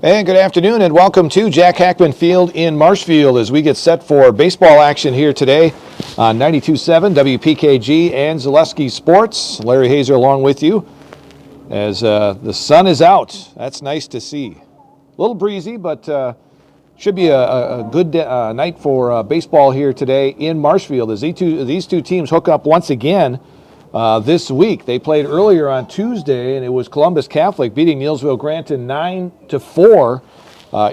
And good afternoon and welcome to Jack Hackman Field in Marshfield as we get set for baseball action here today on 92.7 WPKG and Zaleski Sports. Larry Hazer along with you as the sun is out. That's nice to see. A little breezy, but should be a good night for baseball here today in Marshfield as these two teams hook up once again this week. They played earlier on Tuesday, and it was Columbus Catholic beating Neillsvill Granton 9-4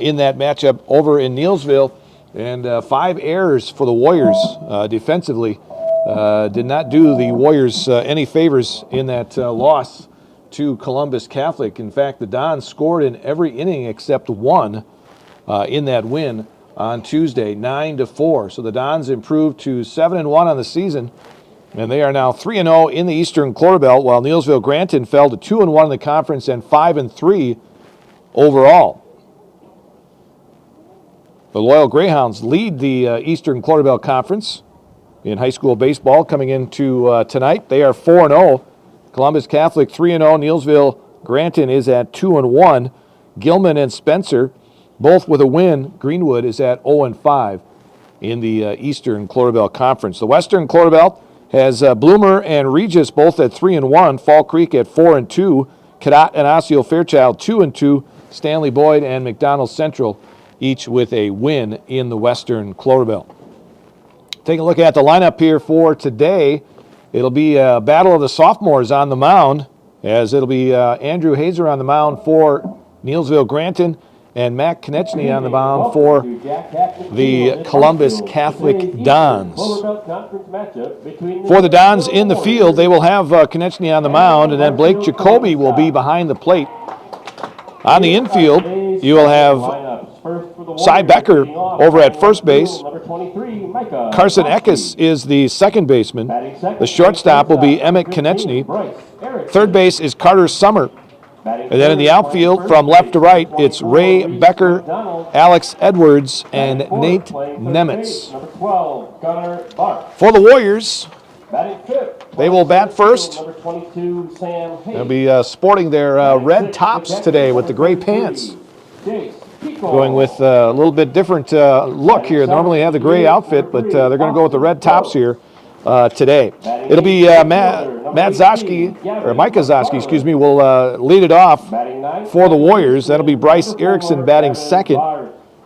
in that matchup over in Neillsvill. And 5 errors for the Warriors defensively. Did not do the Warriors any favors in that loss to Columbus Catholic. In fact, the Dons scored in every inning except one in that win on Tuesday, 9-4. So the Dons improved to 7-1 on the season. And they are now 3-0 in the Eastern Quarter Belt, while Neillsvill Granton fell to 2-1 in the conference and 5-3 overall. The Loyal Greyhounds lead the Eastern Quarter Belt Conference in high school baseball coming into tonight. They are 4-0. Columbus Catholic 3-0. Neillsvill Granton is at 2-1. Gilman and Spencer both with a win. Greenwood is at 0-5 in the Eastern Quarter Belt Conference. The Western Quarter Belt has Bloomer and Regis both at 3-1, Fall Creek at 4-2, Cadott and Osseo Fairchild 2-2, Stanley Boyd and McDonald Central each with a win in the Western Quarter Belt. Taking a look at the lineup here for today, it'll be a battle of the sophomores on the mound, as it'll be Andrew Hazer on the mound for Neillsvill Granton and Matt Konechny on the mound for the Columbus Catholic Dons. For the Dons in the field, they will have Konechny on the mound, and then Blake Jacoby will be behind the plate. On the infield, you will have Cy Becker over at first base. Carson Eckes is the second baseman. The shortstop will be Emmett Konechny. Third base is Carter Summer. And then in the outfield, from left to right, it's Ray Becker, Alex Edwards, and Nate Nemitz. For the Warriors, they will bat first. They'll be sporting their red tops today with the gray pants. Going with a little bit different look here. Normally they have the gray outfit, but they're going to go with the red tops here today. It'll be Micah Zosky, will lead it off for the Warriors. That'll be Bryce Erickson batting second.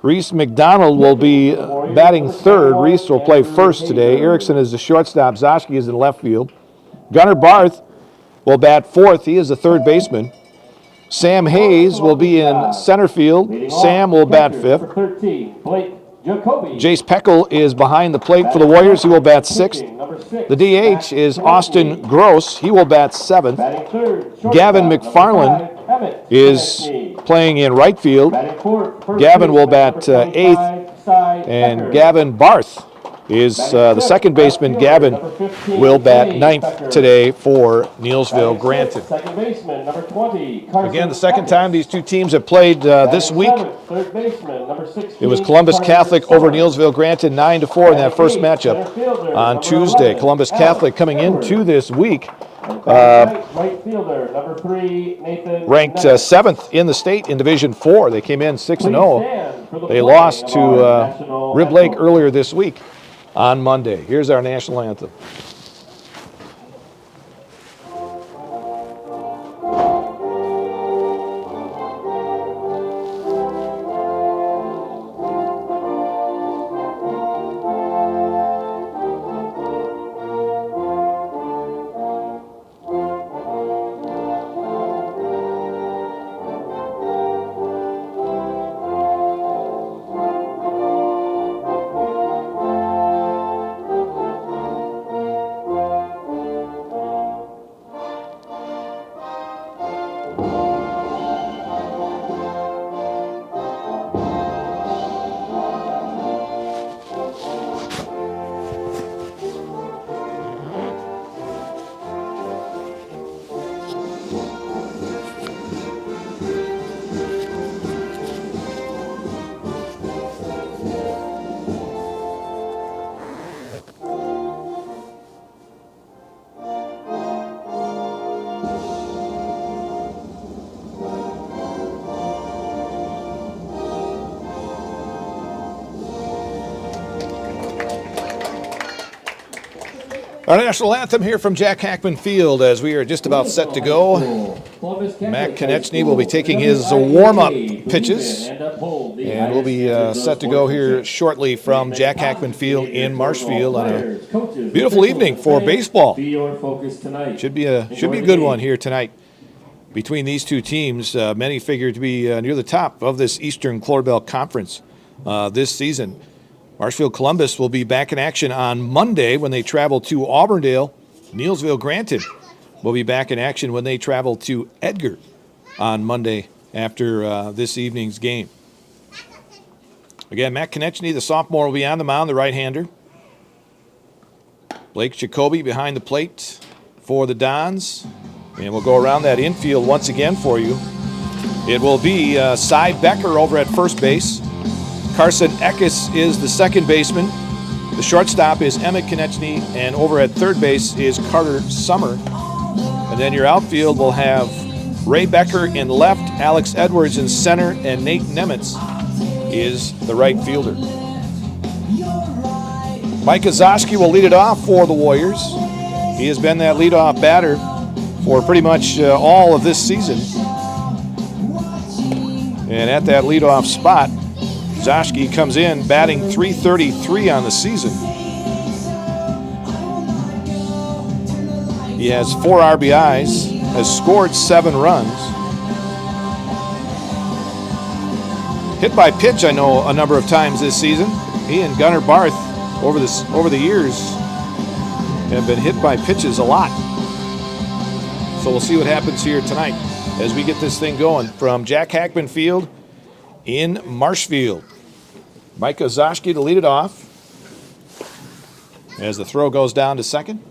Reese McDonald will be batting third. Reese will play first today. Erickson is the shortstop. Zosky is in left field. Gunnar Barth will bat fourth. He is the third baseman. Sam Hayes will be in center field. Sam will bat fifth. Jace Peckel is behind the plate for the Warriors. He will bat sixth. The DH is Austin Gross. He will bat seventh. Gavin McFarland is playing in right field. Gavin will bat eighth. And Gavin Barth is the second baseman. Gavin will bat ninth today for Neillsvill Granton. Again, the second time these two teams have played this week. It was Columbus Catholic over Neillsvill Granton 9-4 in that first matchup on Tuesday. Columbus Catholic coming into this week ranked 7th in the state in Division 4. They came in 6-0. They lost to Rib Lake earlier this week on Monday. Here's our national anthem. Our national anthem here from Jack Hackman Field as we are just about set to go. Matt Konechny will be taking his warm-up pitches, and we'll be set to go here shortly from Jack Hackman Field in Marshfield on a beautiful evening for baseball. Should be a good one here tonight between these two teams. Many figure to be near the top of this Eastern Clorbell Conference this season. Marshfield Columbus will be back in action on Monday when they travel to Auburndale. Neillsvill Granted will be back in action when they travel to Edgar on Monday after this evening's game. Again, Matt Konechny, the sophomore, will be on the mound, the right-hander. Blake Jacoby behind the plate for the Dons. And we'll go around that infield once again for you. It will be Cy Becker over at first base. Carson Eckes is the second baseman. The shortstop is Emmett Konechny, and over at third base is Carter Summer. And then your outfield will have Ray Becker in left, Alex Edwards in center, and Nate Nemitz is the right fielder. Mike Ozoski will lead it off for the Warriors. He has been that leadoff batter for pretty much all of this season. And at that leadoff spot, Zoschke comes in batting .333 on the season. He has 4 RBIs, has scored 7 runs. Hit by pitch, I know, a number of times this season. He and Gunnar Barth over the years have been hit by pitches a lot. So we'll see what happens here tonight as we get this thing going from Jack Hackman Field in Marshfield. Mike Ozoski to lead it off as the throw goes down to second.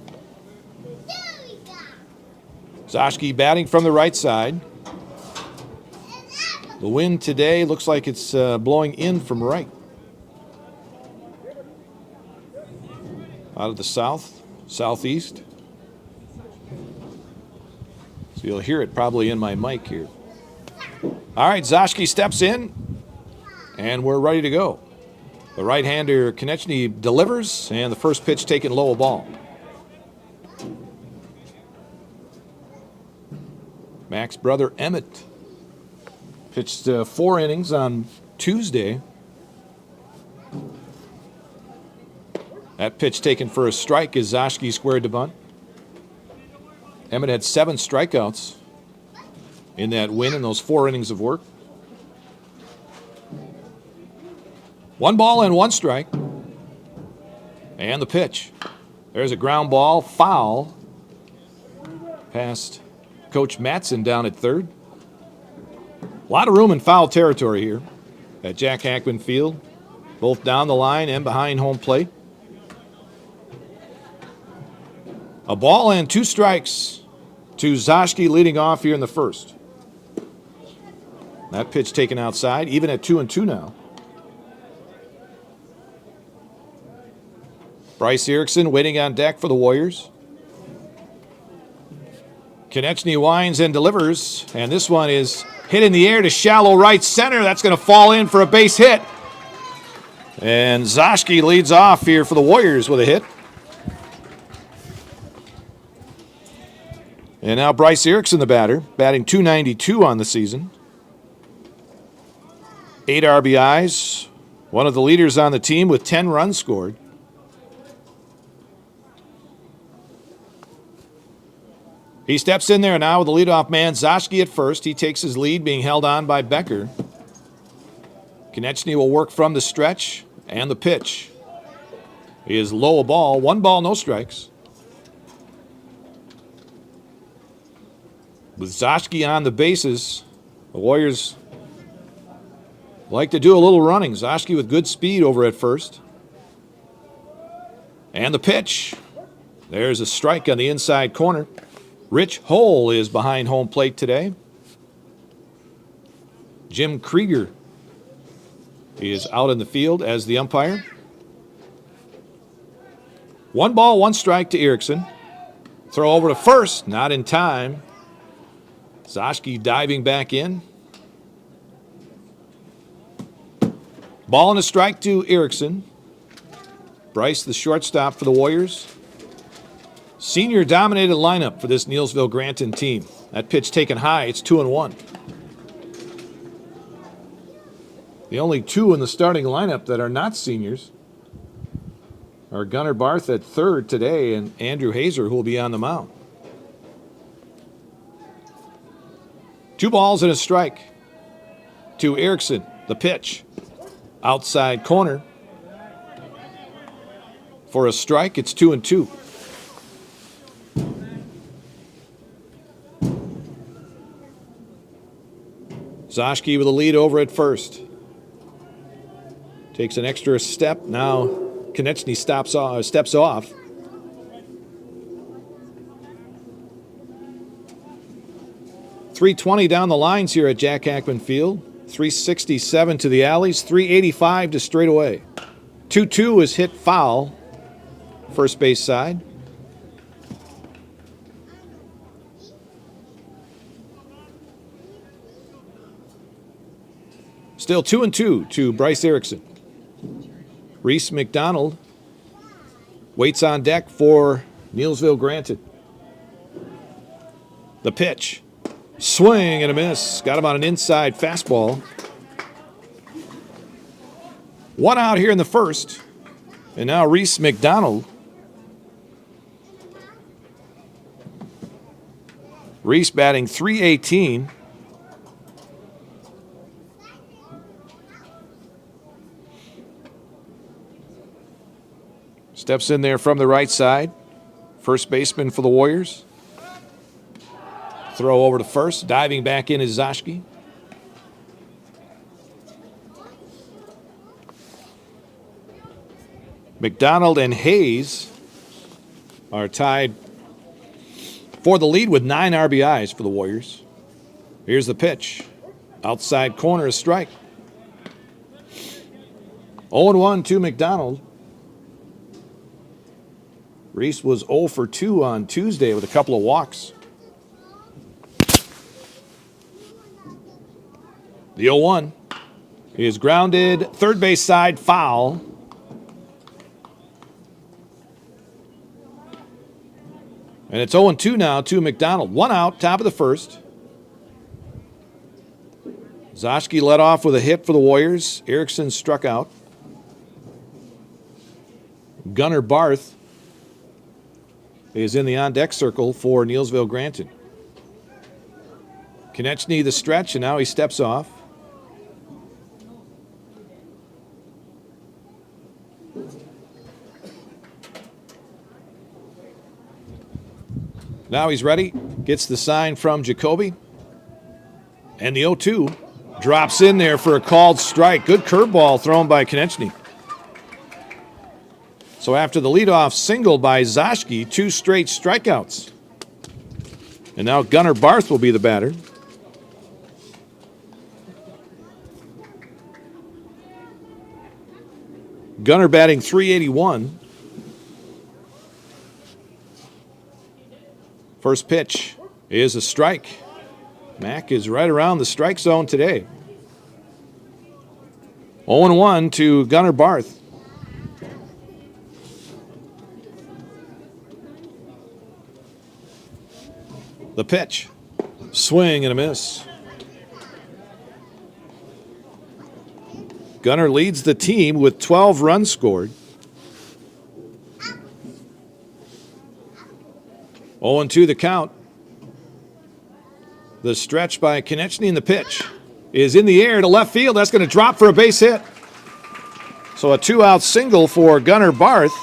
Ozoski batting from the right side. The wind today looks like it's blowing in from right. Out of the southeast. So you'll hear it probably in my mic here. All right, Zoschke steps in, and we're ready to go. The right-hander Konechny delivers, and the first pitch taken low, a ball. Mac's brother Emmett pitched 4 innings on Tuesday. That pitch taken for a strike as Zoschke squared to bunt. Emmett had 7 strikeouts in that win in those 4 innings of work. 1 ball and 1 strike. And the pitch. There's a ground ball, foul. Past Coach Matson down at third. A lot of room in foul territory here at Jack Hackman Field, both down the line and behind home plate. A ball and 2 strikes to Zoschke leading off here in the first. That pitch taken outside, even at 2-2 now. Bryce Erickson waiting on deck for the Warriors. Konechny winds and delivers, and this one is hit in the air to shallow right center. That's going to fall in for a base hit. And Zoschke leads off here for the Warriors with a hit. And now Bryce Erickson, the batter, batting .292 on the season. 8 RBIs, one of the leaders on the team with 10 runs scored. He steps in there now with the leadoff man, Zoschke at first. He takes his lead, being held on by Becker. Konechny will work from the stretch, and the pitch is low, a ball. 1 ball, no strikes. With Zoschke on the bases, the Warriors like to do a little running. Zoschke with good speed over at first. And the pitch. There's a strike on the inside corner. Rich Hole is behind home plate today. Jim Krieger is out in the field as the umpire. 1 ball, 1 strike to Erickson. Throw over to first, not in time. Zoschke diving back in. Ball and a strike to Erickson. Bryce, the shortstop for the Warriors, Senior-dominated lineup for this Neillsvill Granton team. That pitch taken high. It's 2-1. The only two in the starting lineup that are not seniors are Gunnar Barth at third today and Andrew Hazer, who will be on the mound. 2 balls and a strike to Erickson. The pitch. Outside corner. For a strike, it's 2-2. Zoschke with a lead over at first. Takes an extra step. Now Konechny steps off. .320 down the lines here at Jack Hackman Field. .367 to the alleys. .385 to straightaway. 2-2 is hit foul. First base side. Still 2-2 to Bryce Erickson. Reese McDonald waits on deck for Neillsvill Granton. The pitch. Swing and a miss. Got him on an inside fastball. 1 out here in the first. And now Reese McDonald. Reese batting .318. Steps in there from the right side. First baseman for the Warriors. Throw over to first. Diving back in is Zoschke. McDonald and Hayes are tied for the lead with 9 RBIs for the Warriors. Here's the pitch. Outside corner, a strike. 0-1 to McDonald. Reese was 0 for 2 on Tuesday with a couple of walks. The 0-1 is grounded. Third base side, foul. And it's 0-2 now to McDonald. 1 out, top of the first. Zoschke led off with a hit for the Warriors. Erickson struck out. Gunnar Barth is in the on-deck circle for Neillsvill Granton. Konechny the stretch, and now he steps off. Now he's ready. Gets the sign from Jacoby. And the 0-2 drops in there for a called strike. Good curveball thrown by Konechny. So after the leadoff single by Zoschke, 2 straight strikeouts. And now Gunnar Barth will be the batter. Gunnar batting .381. First pitch is a strike. Mack is right around the strike zone today. 0-1 to Gunnar Barth. The pitch. Swing and a miss. Gunnar leads the team with 12 runs scored. 0-2 the count. The stretch by Konechny, and the pitch is in the air to left field. That's going to drop for a base hit. So a 2-out single for Gunnar Barth.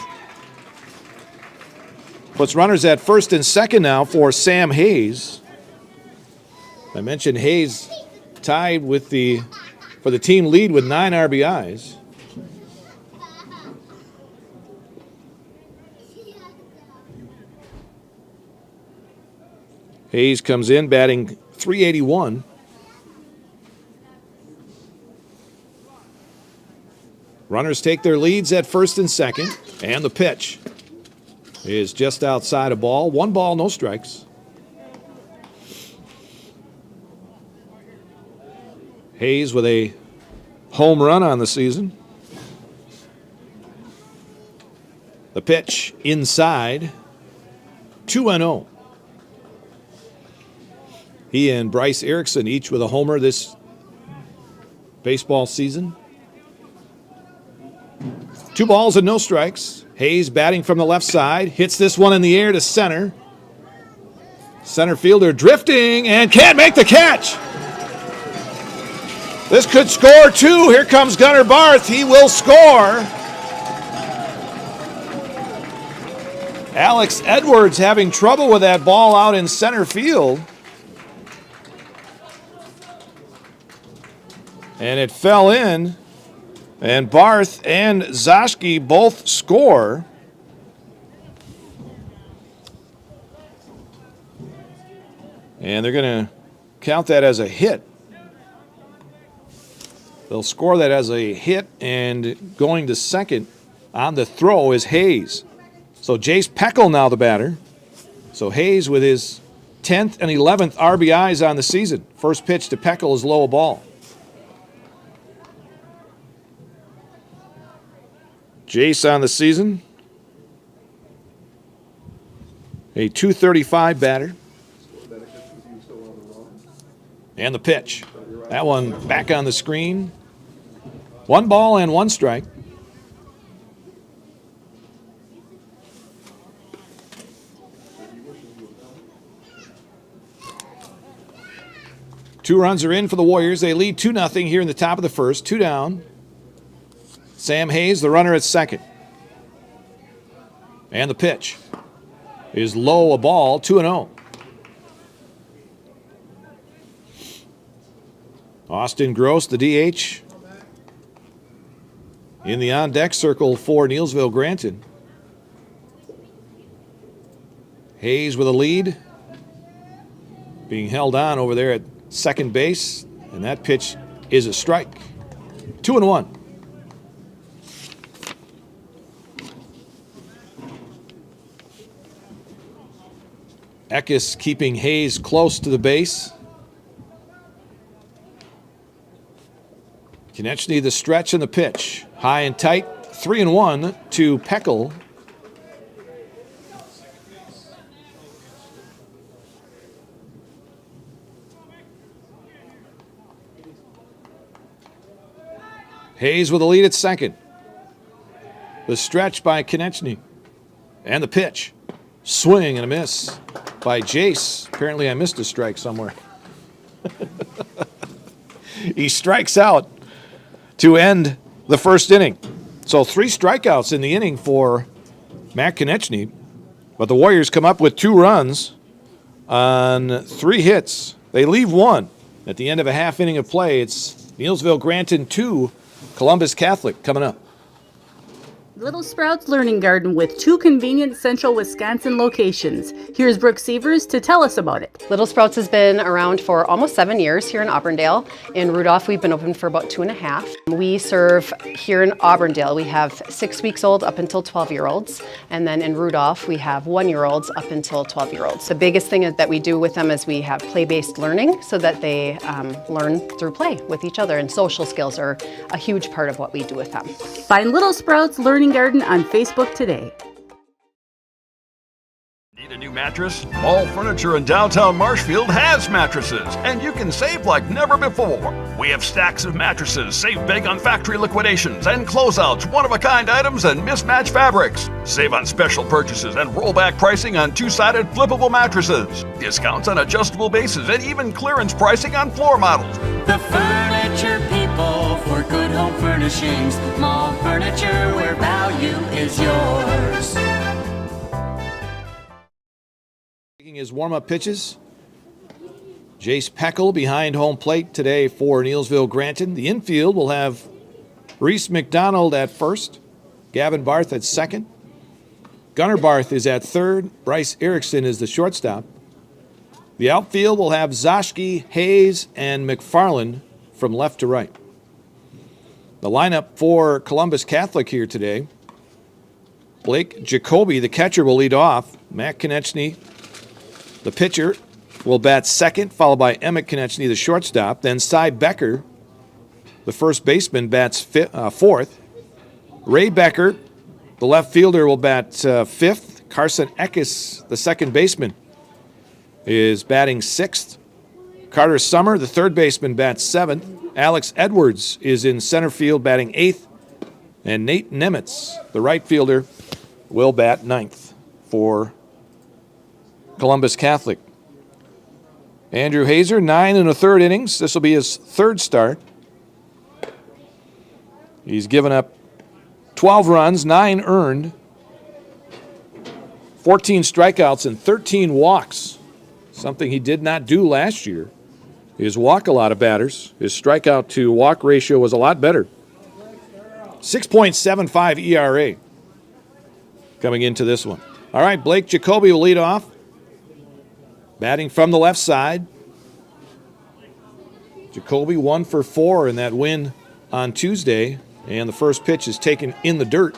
Puts runners at first and second now for Sam Hayes. I mentioned Hayes tied with for the team lead with 9 RBIs. Hayes comes in batting .381. Runners take their leads at first and second, and the pitch is just outside a ball. 1 ball, no strikes. Hayes with a home run on the season. The pitch inside. 2-0. He and Bryce Erickson each with a homer this baseball season. 2 balls and no strikes. Hayes batting from the left side. Hits this one in the air to center. Center fielder drifting and can't make the catch. This could score 2. Here comes Gunnar Barth. He will score. Alex Edwards having trouble with that ball out in center field. And it fell in. And Barth and Zashki both score. And they're going to count that as a hit. They'll score that as a hit, and going to second on the throw is Hayes. So Jace Peckel now the batter. So Hayes with his 10th and 11th RBIs on the season. First pitch to Peckel is low a ball. Jace on the season, a .235 batter. And the pitch. That one back on the screen. 1 ball and 1 strike. Two runs are in for the Warriors. They lead 2-0 here in the top of the first. 2 down. Sam Hayes, the runner at second. And the pitch is low a ball, 2-0. Austin Gross, the DH, in the on-deck circle for Neillsvill Granton. Hayes with a lead, being held on over there at second base, and that pitch is a strike. 2-1. Eckes keeping Hayes close to the base. Konechny the stretch and the pitch. High and tight, 3-1 to Peckel. Hayes with a lead at second. The stretch by Konechny. And the pitch. Swing and a miss by Jace. Apparently I missed a strike somewhere. He strikes out to end the first inning. So 3 strikeouts in the inning for Matt Konechny. But the Warriors come up with 2 runs on 3 hits. They leave 1 at the end of a half inning of play. It's Neillsvill Granton 2, Columbus Catholic coming up. Little Sprouts Learning Garden with 2 convenient central Wisconsin locations. Here's Brooke Sievers to tell us about it. Little Sprouts has been around for almost 7 years here in Auburndale. In Rudolph, we've been open for about 2.5. We serve here in Auburndale, we have 6 weeks old up until 12-year-olds. And then in Rudolph, we have 1-year-olds up until 12-year-olds. The biggest thing that we do with them is we have play-based learning so that they learn through play with each other. And social skills are a huge part of what we do with them. Find Little Sprouts Learning Garden on Facebook today. Need a new mattress? Mall Furniture in downtown Marshfield has mattresses, and you can save like never before. We have stacks of mattresses, save big on factory liquidations and closeouts, one-of-a-kind items, and mismatched fabrics. Save on special purchases and rollback pricing on 2-sided flippable mattresses. Discounts on adjustable bases and even clearance pricing on floor models. The furniture people for good home furnishings. Mall Furniture, where value is yours. Taking his warm-up pitches. Jace Peckel behind home plate today for Neillsvill Granton. The infield will have Reese McDonald at first, Gavin Barth at second. Gunnar Barth is at third. Bryce Erickson is the shortstop. The outfield will have Zashki, Hayes, and McFarland from left to right. The lineup for Columbus Catholic here today. Blake Jacoby, the catcher, will lead off. Matt Konechny, the pitcher, will bat second, followed by Emmett Konechny, the shortstop. Then Cy Becker, the first baseman, bats fourth. Ray Becker, the left fielder, will bat fifth. Carson Eckes, the second baseman, is batting 6th. Carter Summer, the third baseman, bats 7th. Alex Edwards is in center field batting 8th. And Nate Nemitz, the right fielder, will bat 9th for Columbus Catholic. Andrew Hazer, 9 1/3 innings. This will be his third start. He's given up 12 runs, 9 earned, 14 strikeouts, and 13 walks, something he did not do last year. His walk a lot of batters. His strikeout to walk ratio was a lot better. 6.75 ERA coming into this one. All right, Blake Jacoby will lead off. Batting from the left side. Jacoby 1 for 4 in that win on Tuesday. And the first pitch is taken in the dirt.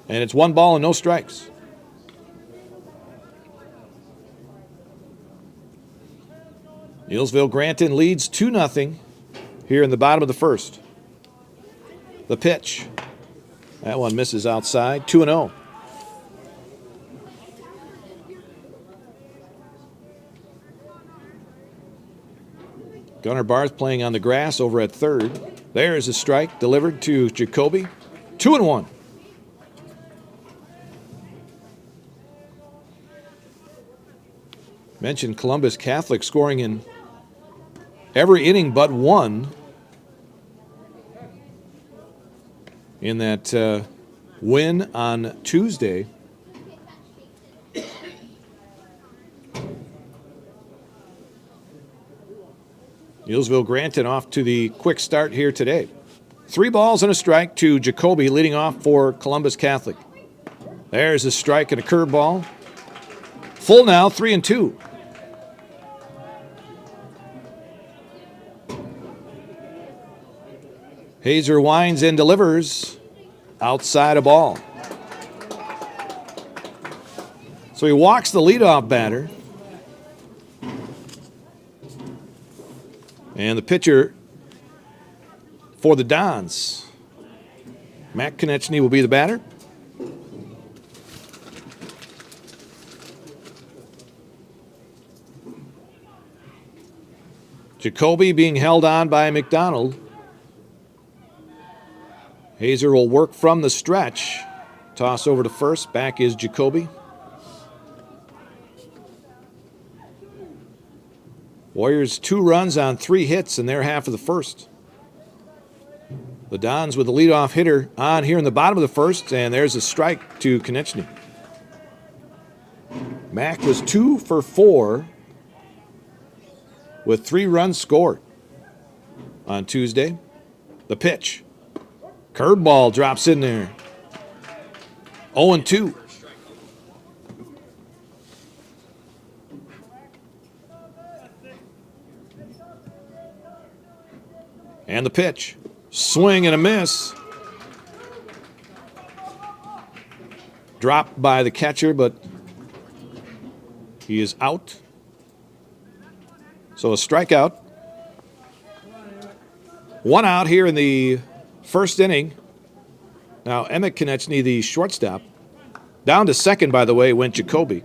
And it's 1 ball and no strikes. Neillsvill Granton leads 2-0 here in the bottom of the first. The pitch. That one misses outside. 2-0. Gunnar Barth playing on the grass over at third. There's a strike delivered to Jacoby. 2-1. Mentioned Columbus Catholic scoring in every inning but one in that win on Tuesday. Neillsvill Granton off to the quick start here today. 3 balls and a strike to Jacoby, leading off for Columbus Catholic. There's a strike and a curveball. Full now, 3-2. Hazer winds and delivers outside a ball. So he walks the leadoff batter. And the pitcher for the Dons, Matt Konechny, will be the batter. Jacoby being held on by McDonald. Hazer will work from the stretch. Toss over to first. Back is Jacoby. Warriors 2 runs on 3 hits in their half of the first. The Dons with the leadoff hitter on here in the bottom of the first, and there's a strike to Konechny. Mack was 2 for 4 with 3 runs scored on Tuesday. The pitch. Curveball drops in there. 0-2. And the pitch. Swing and a miss. Dropped by the catcher, but he is out. So a strikeout. 1 out here in the first inning. Now Emmett Konechny, the shortstop. Down to second, by the way, went Jacoby.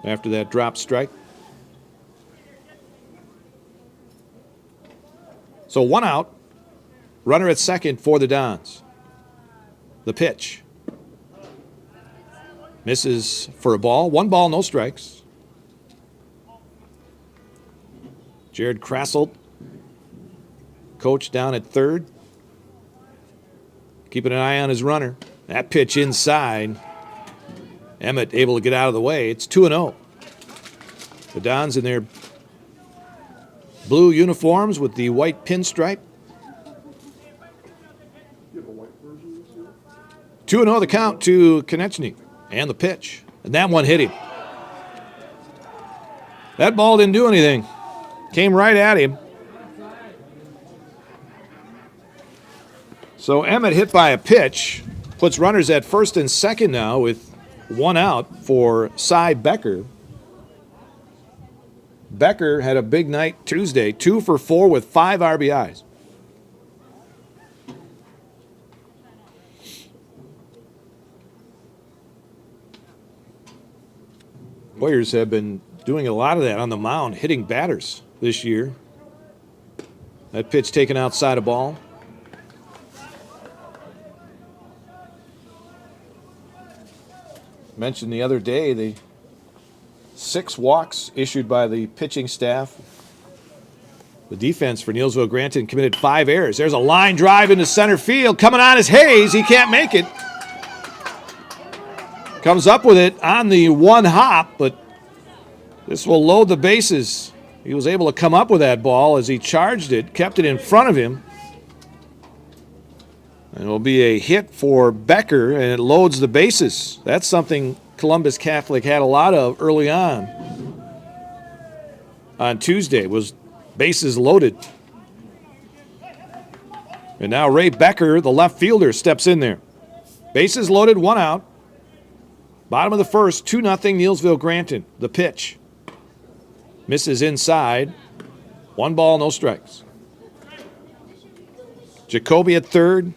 After that drop strike. So 1 out. Runner at second for the Dons. The pitch. Misses for a ball. 1 ball, no strikes. Jared Krasselt, coach down at third. Keeping an eye on his runner. That pitch inside. Emmett able to get out of the way. It's 2-0. The Dons in their blue uniforms with the white pinstripe. 2-0 the count to Konechny. And the pitch. And that one hit him. That ball didn't do anything. Came right at him. So Emmett hit by a pitch. Puts runners at first and second now with 1 out for Cy Becker. Becker had a big night Tuesday. 2 for 4 with 5 RBIs. Warriors have been doing a lot of that on the mound, hitting batters this year. That pitch taken outside a ball. Mentioned the other day the 6 walks issued by the pitching staff. The defense for Neillsvill Granton committed 5 errors. There's a line drive into center field. Coming on is Hayes. He can't make it. Comes up with it on the one hop, but this will load the bases. He was able to come up with that ball as he charged it, kept it in front of him. And it will be a hit for Becker, and it loads the bases. That's something Columbus Catholic had a lot of early on Tuesday, was bases loaded. And now Ray Becker, the left fielder, steps in there. Bases loaded, 1 out. Bottom of the first, 2-0 Neillsvill Granton. The pitch. Misses inside. 1 ball, no strikes. Jacoby at third.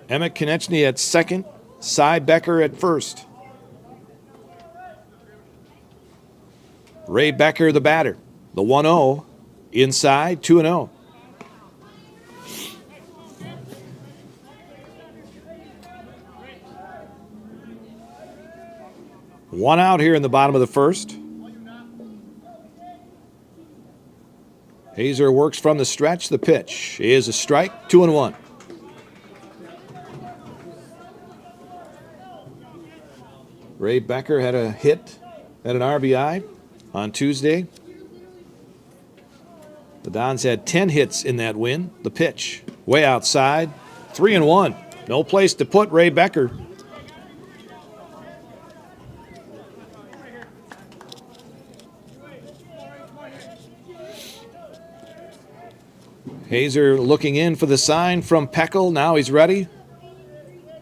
Emmett Konechny at second. Cy Becker at first. Ray Becker, the batter. The 1-0. Inside, 2-0. One out here in the bottom of the first. Hazer works from the stretch. The pitch is a strike, 2-1. Ray Becker had a hit, had an RBI on Tuesday. The Dons had 10 hits in that win. The pitch, way outside, 3-1. No place to put Ray Becker. Hazer looking in for the sign from Peckel. Now he's ready.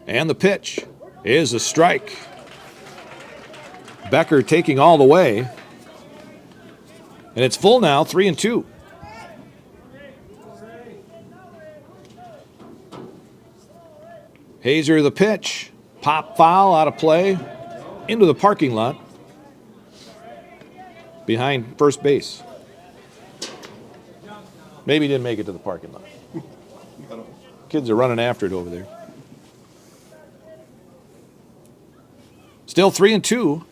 And the pitch is a strike. Becker taking all the way. And it's full now, 3-2. Hazer the pitch. Pop foul out of play. Into the parking lot. Behind first base. Maybe he didn't make it to the parking lot. Kids are running after it over there. Still 3-2.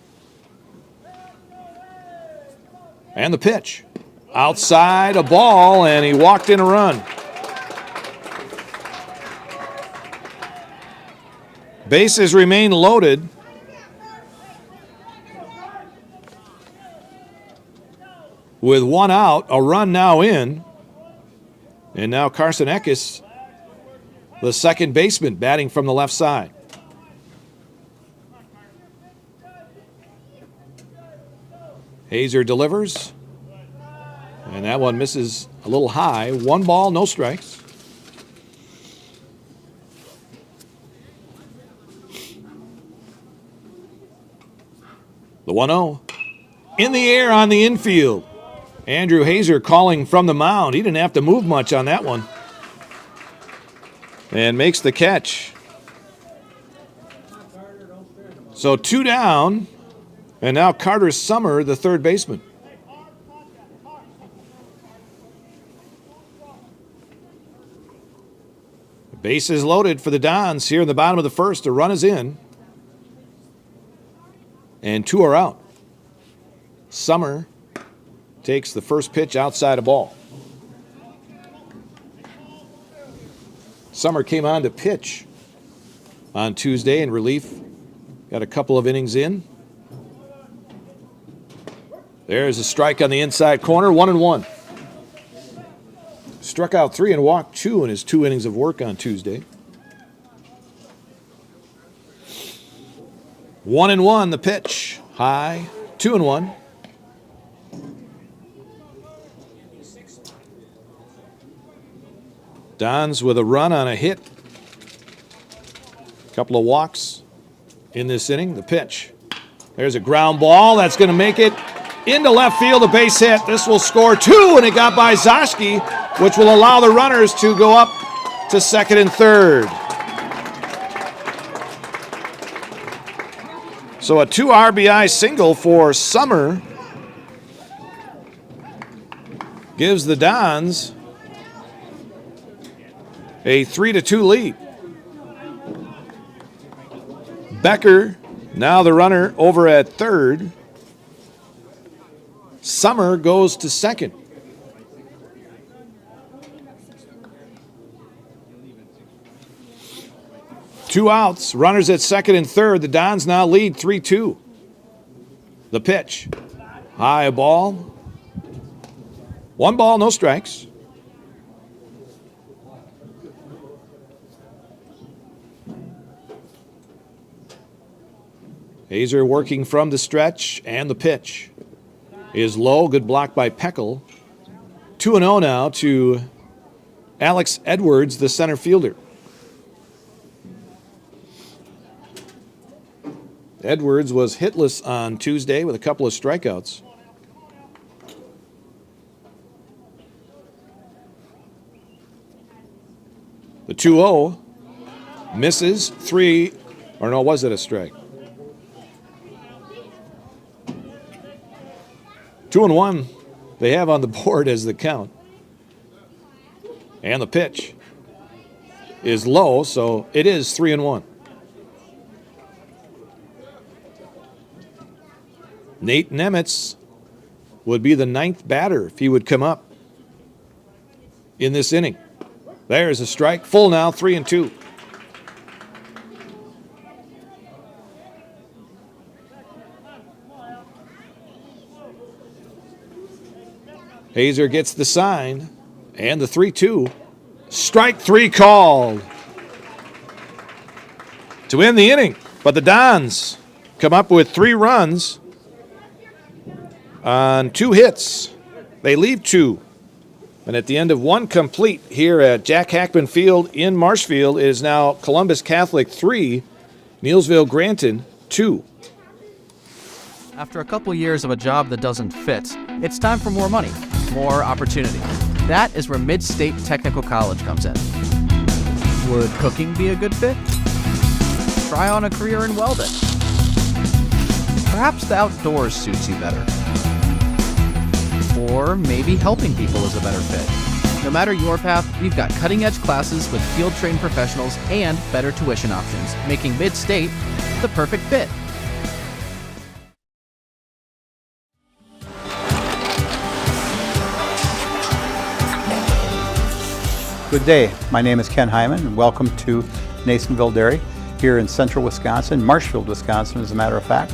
And the pitch. Outside a ball, and he walked in a run. Bases remain loaded. With 1 out, a run now in. And now Carson Eckes, the second baseman, batting from the left side. Hazer delivers. And that one misses a little high. 1 ball, no strikes. The 1-0. In the air on the infield. Andrew Hazer calling from the mound. He didn't have to move much on that one. And makes the catch. So 2 down. And now Carter Summer, the third baseman. Bases loaded for the Dons here in the bottom of the first. A run is in. And 2 are out. Summer takes the first pitch outside a ball. Summer came on to pitch on Tuesday in relief. Got a couple of innings in. There's a strike on the inside corner, 1-1. Struck out 3 and walked 2 in his 2 innings of work on Tuesday. 1-1, the pitch. High, 2-1. Dons with a run on a hit. Couple of walks in this inning. The pitch. There's a ground ball. That's going to make it into left field. A base hit. This will score 2, and it got by Zoschke, which will allow the runners to go up to second and third. So a 2 RBI single for Summer gives the Dons a 3-2 lead. Becker, now the runner over at third. Summer goes to second. Two outs, runners at second and third. The Dons now lead 3-2. The pitch. High ball. 1 ball, no strikes. Hazer working from the stretch, and the pitch is low. Good block by Peckel. 2-0 now to Alex Edwards, the center fielder. Edwards was hitless on Tuesday with a couple of strikeouts. The 2-0 misses 3, or no, was it a strike? 2-1 they have on the board as the count. And the pitch is low, so it is 3-1. Nate Nemitz would be the 9th batter if he would come up in this inning. There's a strike. Full now, 3-2. Hazer gets the sign, and the 3-2. Strike 3 called to end the inning. But the Dons come up with 3 runs on 2 hits. They leave 2. And at the end of 1 complete here at Jack Hackman Field in Marshfield, it is now Columbus Catholic 3, Neillsvill Granton 2. After a couple years of a job that doesn't fit, it's time for more money, more opportunity. That is where Mid-State Technical College comes in. Would cooking be a good fit? Try on a career in welding. Perhaps the outdoors suits you better. Or maybe helping people is a better fit. No matter your path, we've got cutting-edge classes with field-trained professionals and better tuition options, making Mid-State the perfect fit. Good day. My name is Ken Hyman, and welcome to Neillsvill Dairy here in central Wisconsin, Marshfield, Wisconsin, as a matter of fact.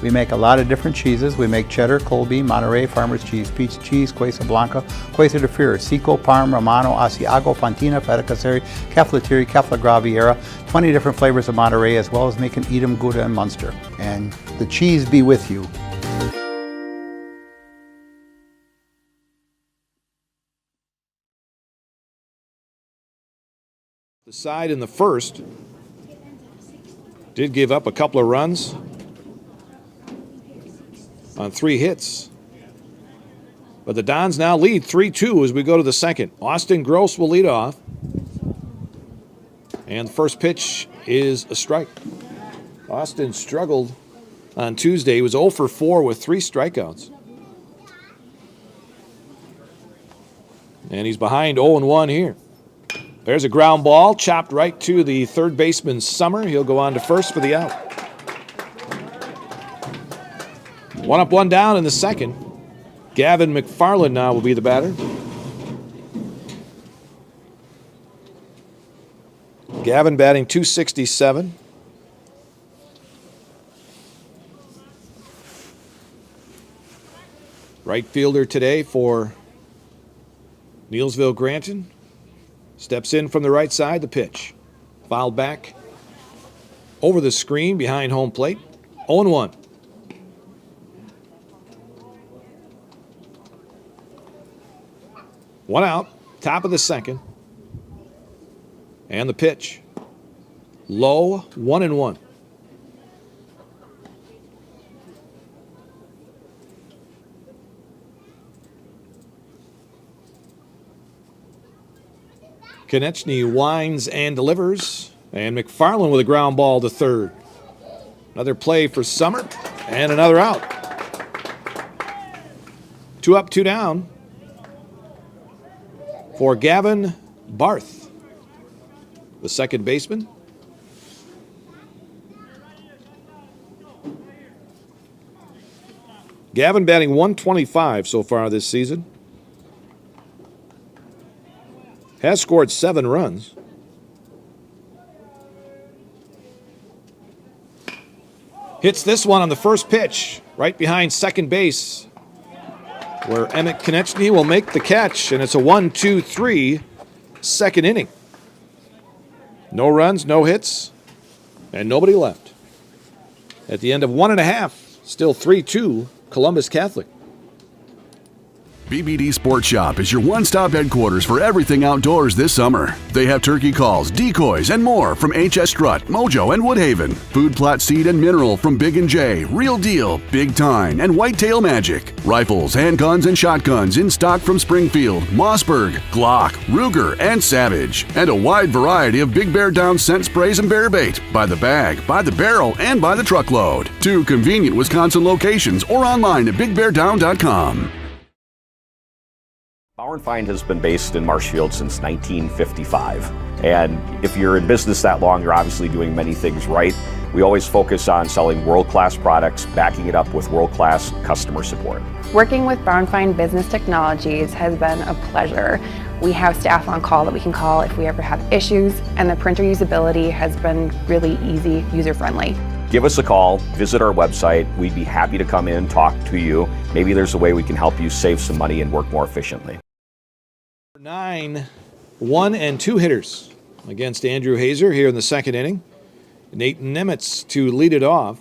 We make a lot of different cheeses. We make cheddar, Colby, Monterey, Farmer's Cheese, Peach Cheese, Quesa Blanca, Quesa de Fury, Seco, Parm, Romano, Asiago, Fontina, Feta Caseri, Caflateri, Cafla Graviera, 20 different flavors of Monterey, as well as making Edam, Gouda, and Munster. And the cheese be with you. The side in the first did give up a couple of runs on 3 hits. But the Dons now lead 3-2 as we go to the second. Austin Gross will lead off. And the first pitch is a strike. Austin struggled on Tuesday. He was 0 for 4 with 3 strikeouts. And he's behind 0-1 here. There's a ground ball chopped right to the third baseman, Summer. He'll go on to first for the out. 1 up, 1 down in the second. Gavin McFarland now will be the batter. Gavin batting .267. Right fielder today for Neillsvill Granton. Steps in from the right side, the pitch. Fouled back over the screen behind home plate. 0-1. One out, top of the second. And the pitch. Low, 1-1. Konechny winds and delivers. And McFarland with a ground ball to third. Another play for Summer, and another out. 2 up, 2 down for Gavin Barth, the second baseman. Gavin batting .125 so far this season. Has scored 7 runs. Hits this one on the first pitch, right behind second base, where Emmett Konechny will make the catch, and it's a 1-2-3 second inning. No runs, no hits, and nobody left. At the end of 1.5, still 3-2, Columbus Catholic. BBD Sports Shop is your one-stop headquarters for everything outdoors this summer. They have turkey calls, decoys, and more from HS Strut, Mojo, and Woodhaven. Food plot seed and mineral from Big & J, Real Deal, Big Tine, and Whitetail Magic. Rifles, handguns, and shotguns in stock from Springfield, Mossberg, Glock, Ruger, and Savage. And a wide variety of Big Bear Down scent sprays and bear bait. By the bag, by the barrel, and by the truckload. 2 convenient Wisconsin locations or online at BigBearDown.com. Bauer & Feind has been based in Marshfield since 1955. And if you're in business that long, you're obviously doing many things right. We always focus on selling world-class products, backing it up with world-class customer support. Working with Bauer & Feind Business Technologies has been a pleasure. We have staff on call that we can call if we ever have issues, and the printer usability has been really easy, user-friendly. Give us a call, visit our website. We'd be happy to come in, talk to you. Maybe there's a way we can help you save some money and work more efficiently. 9, 1 and 2 hitters against Andrew Hazer here in the second inning. Nate Nemitz to lead it off.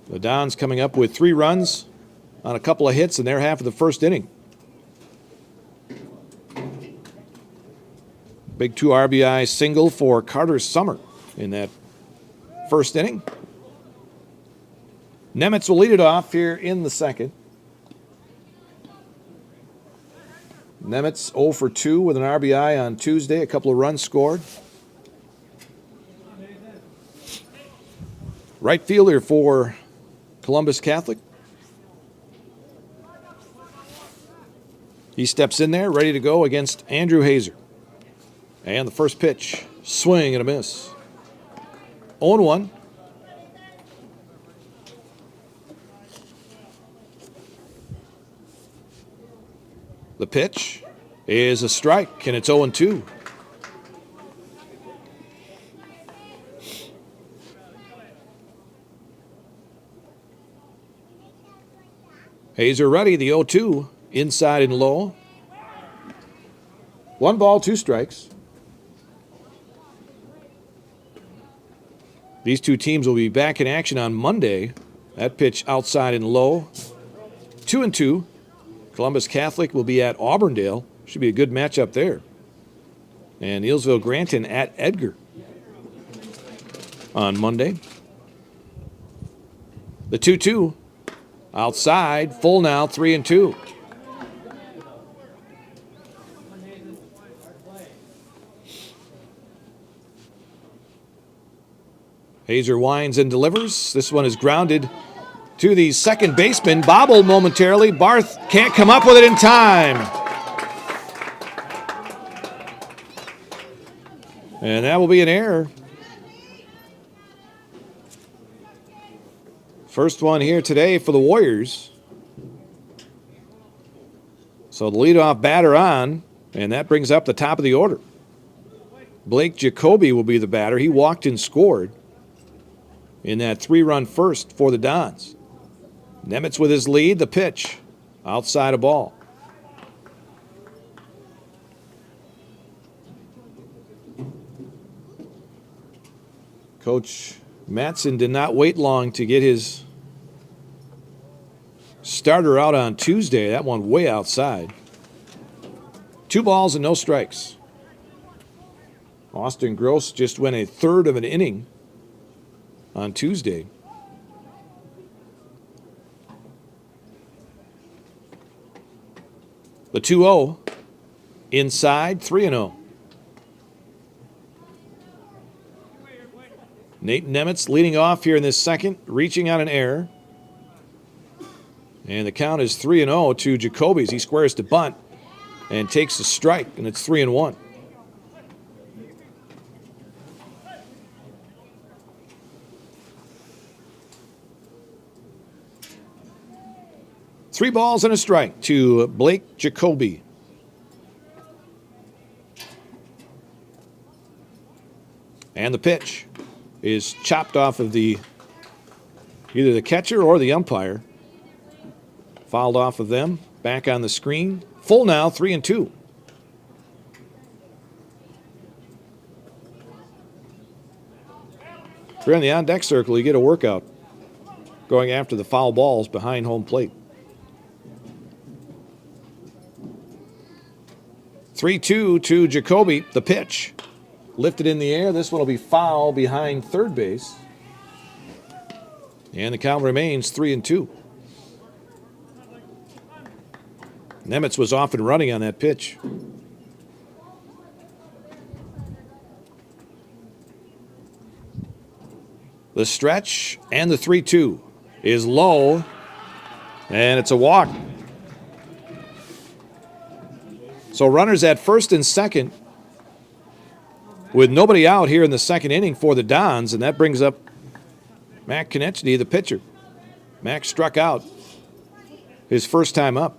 The Dons coming up with 3 runs on a couple of hits in their half of the first inning. Big 2 RBI single for Carter Summer in that first inning. Nemitz will lead it off here in the second. Nemitz 0 for 2 with an RBI on Tuesday, a couple of runs scored. Right fielder for Columbus Catholic. He steps in there, ready to go against Andrew Hazer. And the first pitch, swing and a miss. 0-1. The pitch is a strike, and it's 0-2. Hazer ready, the 0-2, inside and low. 1 ball, 2 strikes. These two teams will be back in action on Monday. That pitch outside and low. 2-2. Columbus Catholic will be at Auburndale. Should be a good matchup there. And Neillsvill Granton at Edgar on Monday. The 2-2 outside, full now, 3-2. Hazer winds and delivers. This one is grounded to the second baseman. Bobbled momentarily. Barth can't come up with it in time. And that will be an error. First one here today for the Warriors. So the leadoff batter on, and that brings up the top of the order. Blake Jacoby will be the batter. He walked and scored in that 3-run first for the Dons. Nemitz with his lead, the pitch, outside a ball. Coach Matson did not wait long to get his starter out on Tuesday. That one way outside. 2 balls and no strikes. Austin Gross just went a third of an inning on Tuesday. The 2-0 inside, 3-0. Nate Nemitz leading off here in this second, reaching on an error. And the count is 3-0 to Jacoby's. He squares to bunt and takes a strike, and it's 3-1. Three balls and a strike to Blake Jacoby. And the pitch is chopped off of either the catcher or the umpire. Fouled off of them. Back on the screen. Full now, 3-2. If you're in the on-deck circle, you get a workout going after the foul balls behind home plate. 3-2 to Jacoby. The pitch lifted in the air. This one will be foul behind third base. And the count remains 3-2. Nemitz was off and running on that pitch. The stretch and the 3-2 is low, and it's a walk. So runners at first and second with nobody out here in the second inning for the Dons, and that brings up Mac Konechny, the pitcher. Mac struck out his first time up.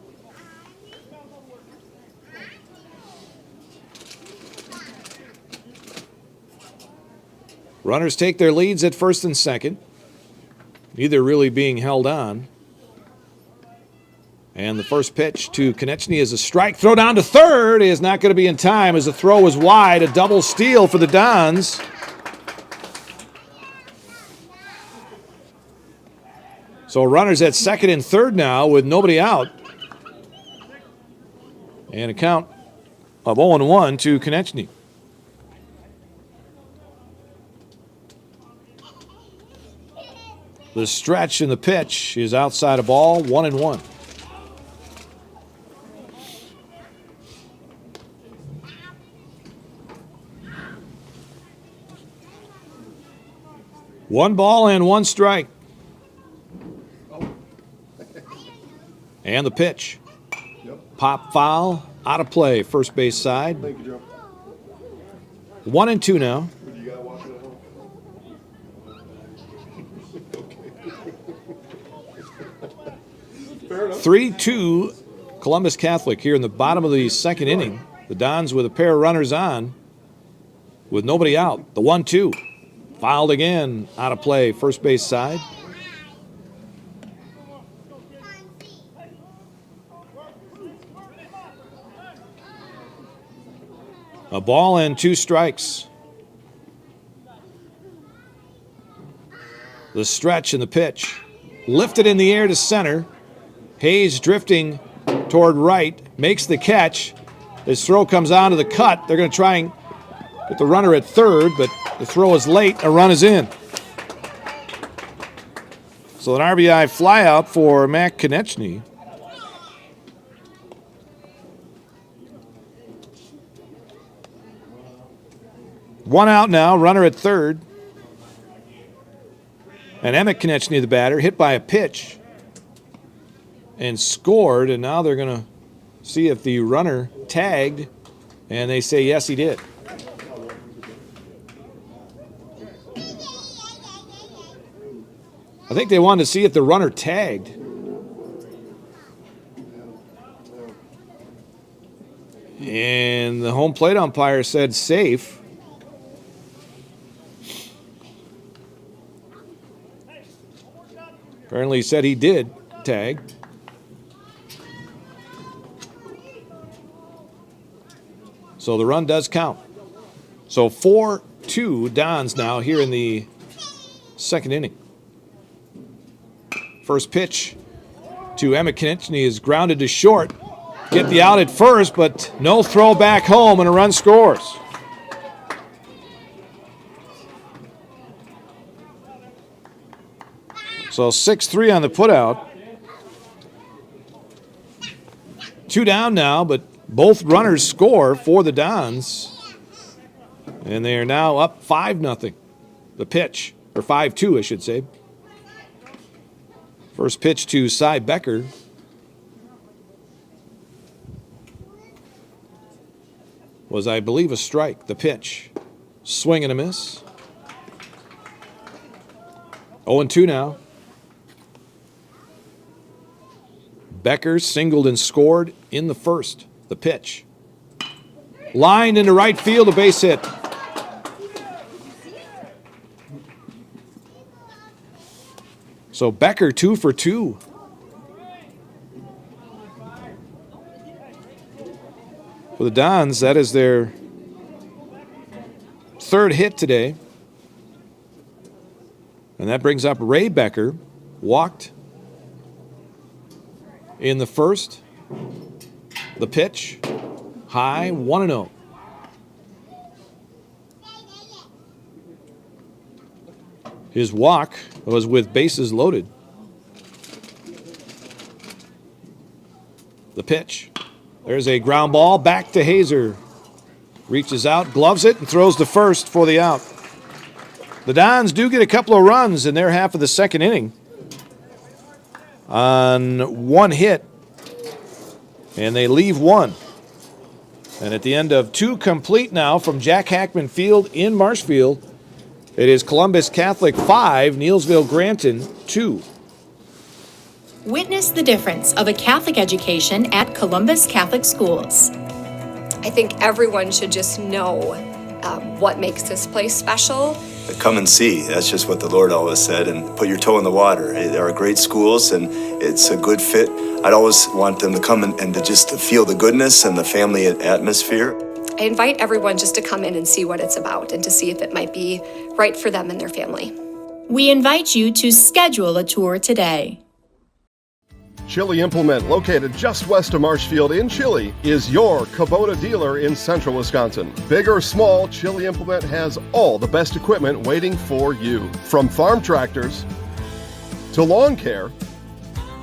Runners take their leads at first and second, neither really being held on. And the first pitch to Konechny is a strike. Throw down to third is not going to be in time as the throw was wide. A double steal for the Dons. So runners at second and third now with nobody out. And a count of 0-1 to Konechny. The stretch and the pitch is outside a ball, 1-1. One ball and one strike. And the pitch. Pop foul, out of play, first base side. 1-2 now. 3-2 Columbus Catholic here in the bottom of the second inning. The Dons with a pair of runners on with nobody out. The 1-2. Fouled again, out of play, first base side. A ball and two strikes. The stretch and the pitch. Lifted in the air to center. Hayes drifting toward right, makes the catch. His throw comes on to the cut. They're going to try and get the runner at third, but the throw is late. A run is in. So an RBI flyout for Mac Konechny. One out now, runner at third. And Emmett Konechny, the batter, hit by a pitch and scored, and now they're going to see if the runner tagged, and they say yes, he did. I think they wanted to see if the runner tagged. And the home plate umpire said safe. Apparently he said he did tag. So the run does count. So 4-2 Dons now here in the second inning. First pitch to Emmett Konechny is grounded to short. Get the out at first, but no throw back home, and a run scores. So 6-3 on the putout. Two down now, but both runners score for the Dons. And they are now up 5-0. The pitch or 5-2, I should say. First pitch to Cy Becker. Was, I believe, a strike. The pitch. Swing and a miss. 0-2 now. Becker singled and scored in the first. The pitch. Lined into right field, a base hit. So Becker 2 for 2. For the Dons, that is their third hit today. And that brings up Ray Becker. Walked in the first. The pitch. High, 1-0. His walk was with bases loaded. The pitch. There's a ground ball back to Hazer. Reaches out, gloves it, and throws to first for the out. The Dons do get a couple of runs in their half of the second inning on one hit, and they leave one. And at the end of 2 complete now from Jack Hackman Field in Marshfield, it is Columbus Catholic 5, Neillsvill Granton 2. Witness the difference of a Catholic education at Columbus Catholic Schools. I think everyone should just know what makes this place special. Come and see. That's just what the Lord always said, and put your toe in the water. They are great schools, and it's a good fit. I'd always want them to come and to just to feel the goodness and the family atmosphere. I invite everyone just to come in and see what it's about and to see if it might be right for them and their family. We invite you to schedule a tour today. Chili Implement, located just west of Marshfield in Chili, is your Kubota dealer in central Wisconsin. Big or small, Chili Implement has all the best equipment waiting for you. From farm tractors to lawn care,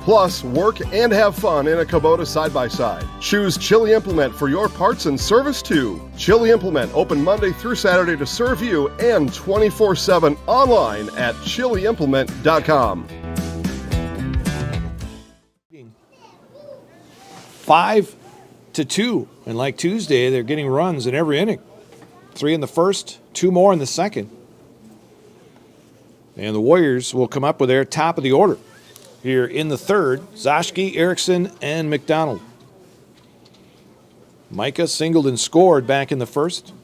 plus work and have fun in a Kubota side-by-side. Choose Chili Implement for your parts and service too. Chili Implement, open Monday through Saturday to serve you, and 24/7 online at chiliimplement.com. 5-2, and like Tuesday, they're getting runs in every inning. 3 in the first, 2 more in the second. And the Warriors will come up with their top of the order here in the third. Zoschke, Erickson, and McDonald. Micah singled and scored back in the first.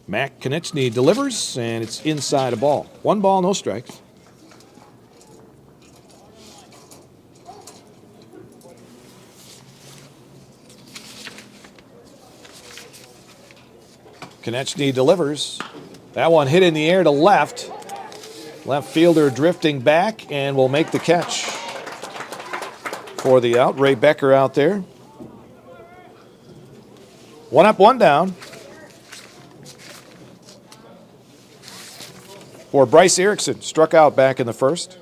Mac Konechny delivers, and it's inside a ball. 1 ball, no strikes. Konechny delivers. That one hit in the air to left. Left fielder drifting back and will make the catch for the out. Ray Becker out there. 1 up, 1 down for Bryce Erickson. Struck out back in the first.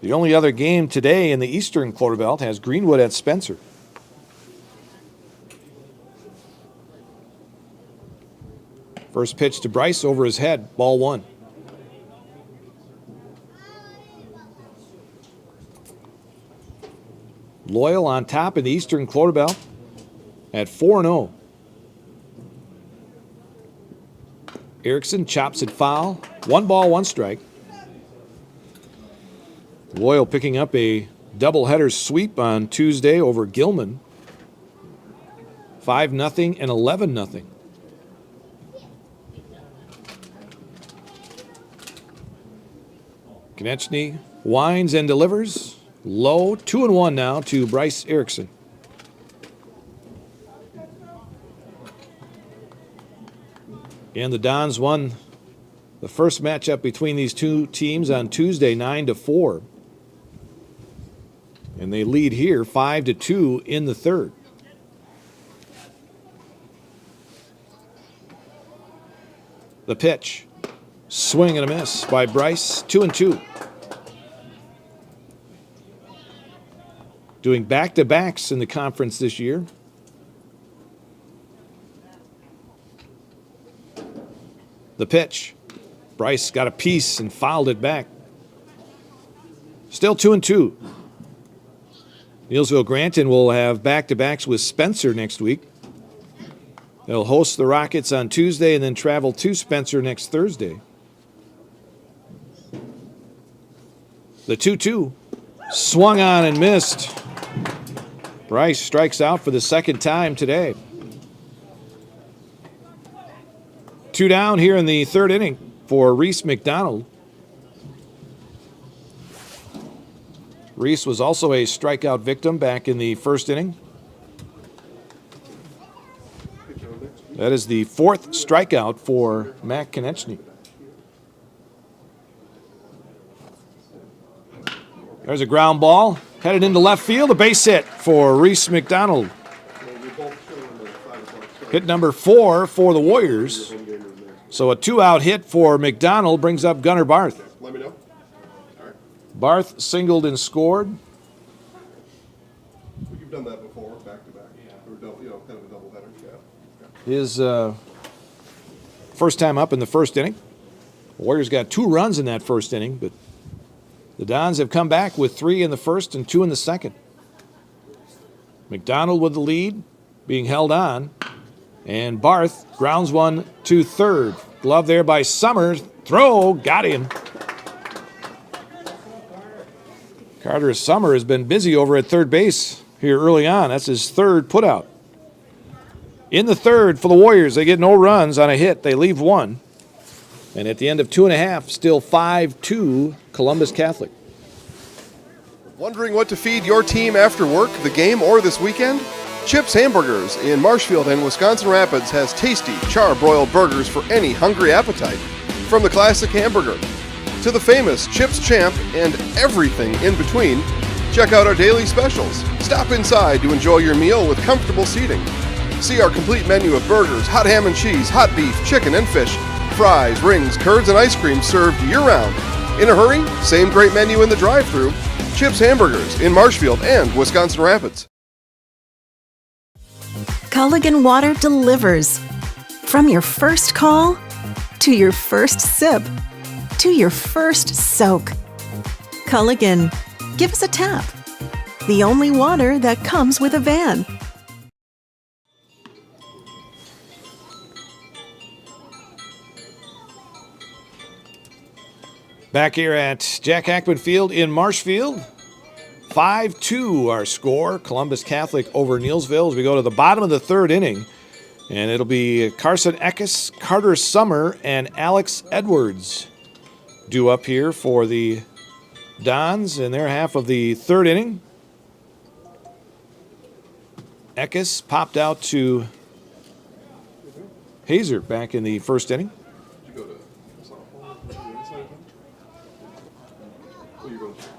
The only other game today in the Eastern Quarter Belt has Greenwood at Spencer. First pitch to Bryce over his head, ball 1. Loyal on top in the Eastern Quarter Belt at 4-0. Erickson chops it foul. 1 ball, 1 strike. Loyal picking up a doubleheader sweep on Tuesday over Gilman. 5-0 and 11-0. Konechny winds and delivers. Low, 2-1 now to Bryce Erickson. And the Dons won the first matchup between these two teams on Tuesday, 9-4. And they lead here 5-2 in the third. The pitch. Swing and a miss by Bryce, 2-2. Doing back-to-backs in the conference this year. The pitch. Bryce got a piece and fouled it back. Still 2-2. Neillsvill Granton will have back-to-backs with Spencer next week. They'll host the Rockets on Tuesday and then travel to Spencer next Thursday. The 2-2 swung on and missed. Bryce strikes out for the second time today. 2 down here in the third inning for Reese McDonald. Reese was also a strikeout victim back in the first inning. That is the 4th strikeout for Matt Konechny. There's a ground ball headed into left field. A base hit for Reese McDonald. Hit number 4 for the Warriors. So a 2-out hit for McDonald brings up Gunnar Barth. Let me know. Barth singled and scored. You've done that before, back to back. Or double, kind of a double header. Yeah. His first time up in the first inning. The Warriors got 2 runs in that first inning, but the Dons have come back with 3 in the first and 2 in the second. McDonald with the lead, being held on. And Barth grounds one to third. Glove there by Summers. Throw, got him. Carter Summer has been busy over at third base here early on. That's his 3rd putout. In the 3rd for the Warriors, they get no runs on a hit. They leave 1. And at the end of 2.5, still 5-2 Columbus Catholic. Wondering what to feed your team after work, the game, or this weekend? Chips Hamburgers in Marshfield and Wisconsin Rapids has tasty, char-broiled burgers for any hungry appetite. From the classic hamburger to the famous Chips Champ and everything in between, check out our daily specials. Stop inside to enjoy your meal with comfortable seating. See our complete menu of burgers, hot ham and cheese, hot beef, chicken and fish, fries, rings, curds, and ice cream served year-round. In a hurry? Same great menu in the drive-thru. Chips Hamburgers in Marshfield and Wisconsin Rapids. Culligan Water delivers. From your first call, to your first sip, to your first soak. Culligan, give us a tap. The only water that comes with a van. Back here at Jack Hackman Field in Marshfield. 5-2 our score. Columbus Catholic over Neillsvill as we go to the bottom of the 3rd inning. And it'll be Carson Eckes, Carter Summer, and Alex Edwards due up here for the Dons in their half of the 3rd inning. Eckes popped out to Hazer back in the 1st inning.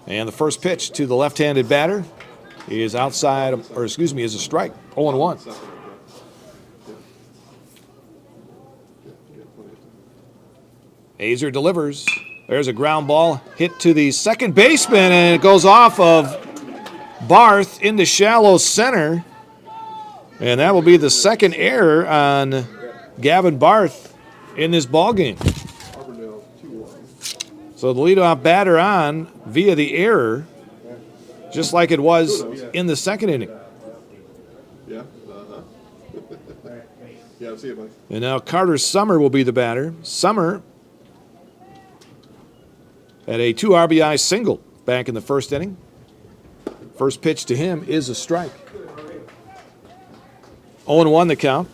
And the first pitch to the left-handed batter is outside, is a strike. 0-1. Hazer delivers. There's a ground ball hit to the second baseman, and it goes off of Barth into shallow center. And that will be the second error on Gavin Barth in this ballgame. So the leadoff batter on via the error, just like it was in the second inning. Yeah, yeah, see you, buddy. And now Carter Summer will be the batter. Summer had a 2 RBI single back in the 1st inning. First pitch to him is a strike. 0-1 the count.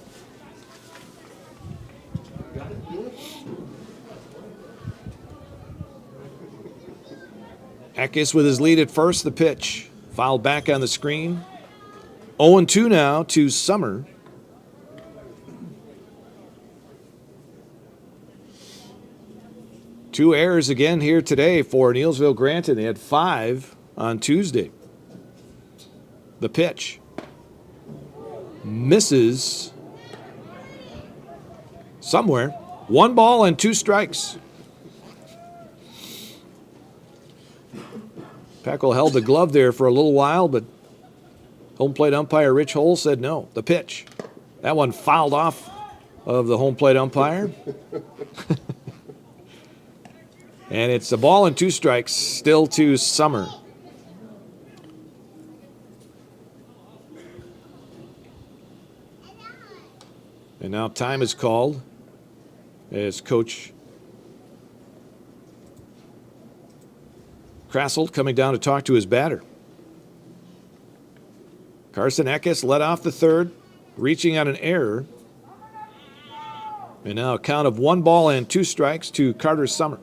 Eckes with his lead at first, the pitch. Fouled back on the screen. 0-2 now to Summer. Two errors again here today for Neillsvill Granton. They had 5 on Tuesday. The pitch. Misses somewhere. 1 ball and 2 strikes. Peckel held the glove there for a little while, but home plate umpire Rich Hole said no. The pitch. That one fouled off of the home plate umpire. And it's a ball and 2 strikes, still to Summer. And now time is called as Coach Krasselt coming down to talk to his batter. Carson Eckes led off the third, reaching on an error. And now a count of 1 ball and 2 strikes to Carter Summer.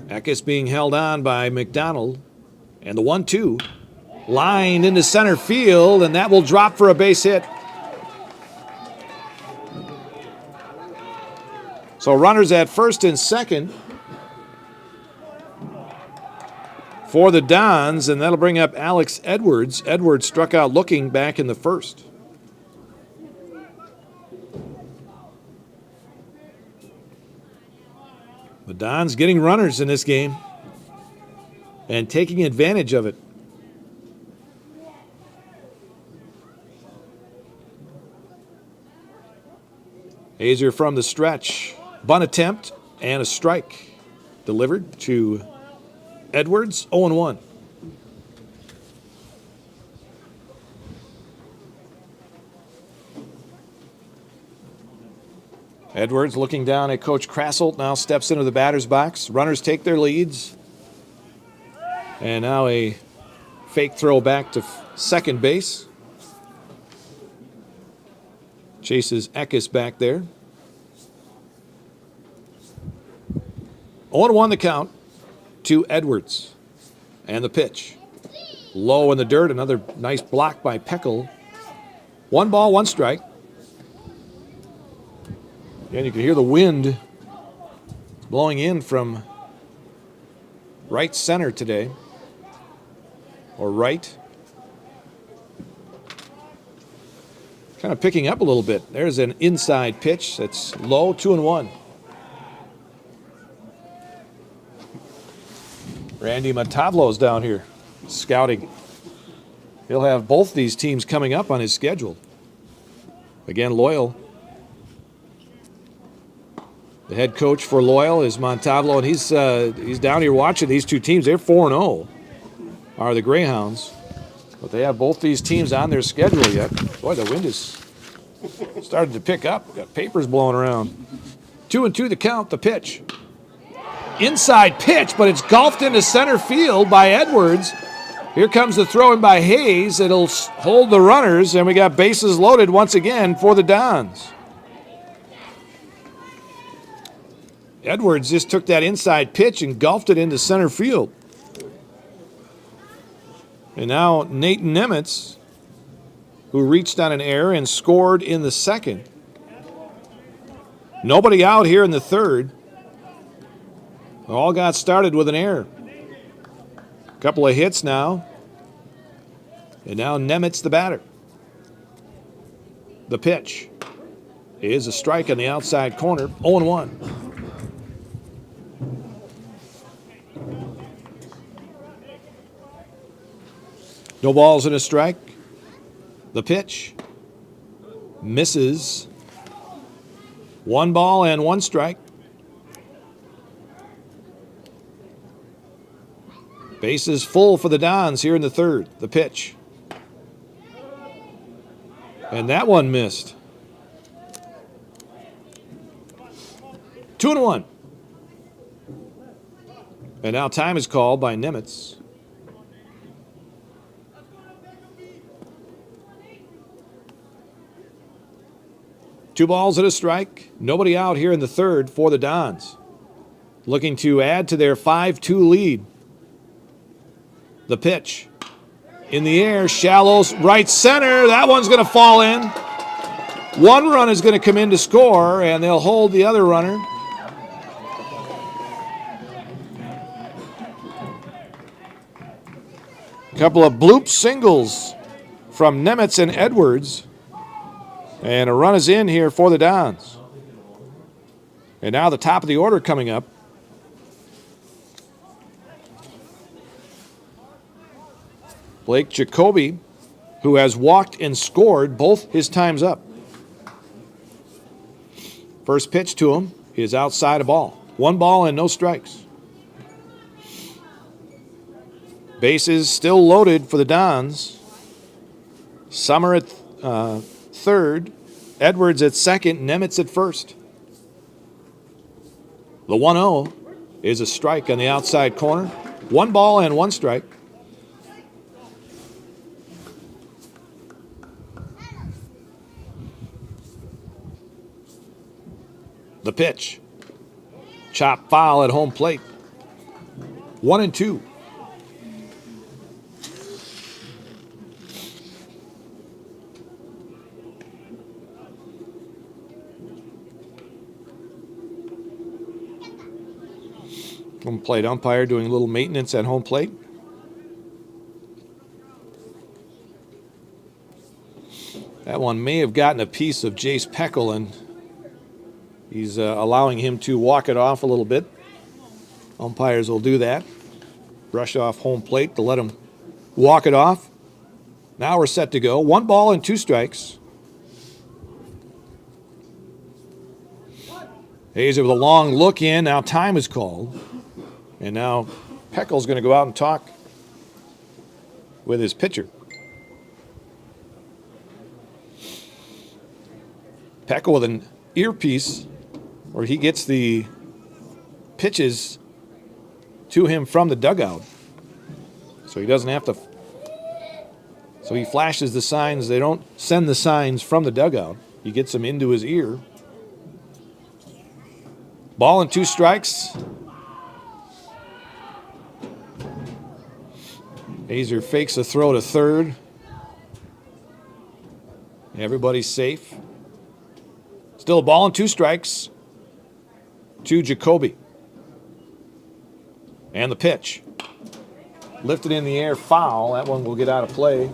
Eckes being held on by McDonald. And the 1-2 lined into center field, and that will drop for a base hit. So runners at first and second for the Dons, and that'll bring up Alex Edwards. Edwards struck out looking back in the first. The Dons getting runners in this game and taking advantage of it. Hazer from the stretch. Bunt attempt and a strike. Delivered to Edwards, 0-1. Edwards looking down at Coach Krasselt, now steps into the batter's box. Runners take their leads. And now a fake throw back to second base. Chases Eckes back there. 0-1 the count to Edwards. And the pitch. Low in the dirt, another nice block by Peckel. 1 ball, 1 strike. And you can hear the wind blowing in from right center today. Or right. Kind of picking up a little bit. There's an inside pitch that's low, 2-1. Randy Matavlo's down here scouting. He'll have both these teams coming up on his schedule. Again, Loyal. The head coach for Loyal is Montavlo, and he's down here watching these two teams. They're 4-0, are the Greyhounds. But they have both these teams on their schedule yet. Boy, the wind is starting to pick up. We've got papers blowing around. 2-2 the count, the pitch. Inside pitch, but it's golfed into center field by Edwards. Here comes the throw in by Hayes. It'll hold the runners, and we got bases loaded once again for the Dons. Edwards just took that inside pitch and golfed it into center field. And now Nathan Nemitz, who reached on an error and scored in the second. Nobody out here in the third. All got started with an error. A couple of hits now. And now Nemitz the batter. The pitch is a strike on the outside corner, 0-1. No balls and a strike. The pitch misses. 1 ball and 1 strike. Bases full for the Dons here in the third. The pitch. And that one missed. 2-1. And now time is called by Nemitz. Two balls and a strike. Nobody out here in the third for the Dons. Looking to add to their 5-2 lead. The pitch. In the air, shallow right center. That one's going to fall in. 1 run is going to come in to score, and they'll hold the other runner. A couple of bloop singles from Nemitz and Edwards. And a run is in here for the Dons. And now the top of the order coming up. Blake Jacoby who has walked and scored both his times up. First pitch to him is outside a ball. 1 ball and no strikes. Bases still loaded for the Dons. Summer at third, Edwards at second, Nemitz at first. The 1-0 is a strike on the outside corner. 1 ball and 1 strike. The pitch. Chop foul at home plate. 1-2. Home plate umpire doing a little maintenance at home plate. That one may have gotten a piece of Jace Peckel, and he's allowing him to walk it off a little bit. Umpires will do that. Brush off home plate to let him walk it off. Now we're set to go. 1 ball and 2 strikes. Hazer with a long look in. Now time is called. And now Peckel's going to go out and talk with his pitcher. Peckel with an earpiece where he gets the pitches to him from the dugout. So he doesn't have to. So he flashes the signs. They don't send the signs from the dugout. He gets them into his ear. Ball and 2 strikes. Hazer fakes a throw to third. Everybody's safe. Still a ball and 2 strikes to Jacoby. And the pitch. Lifted in the air, foul. That one will get out of play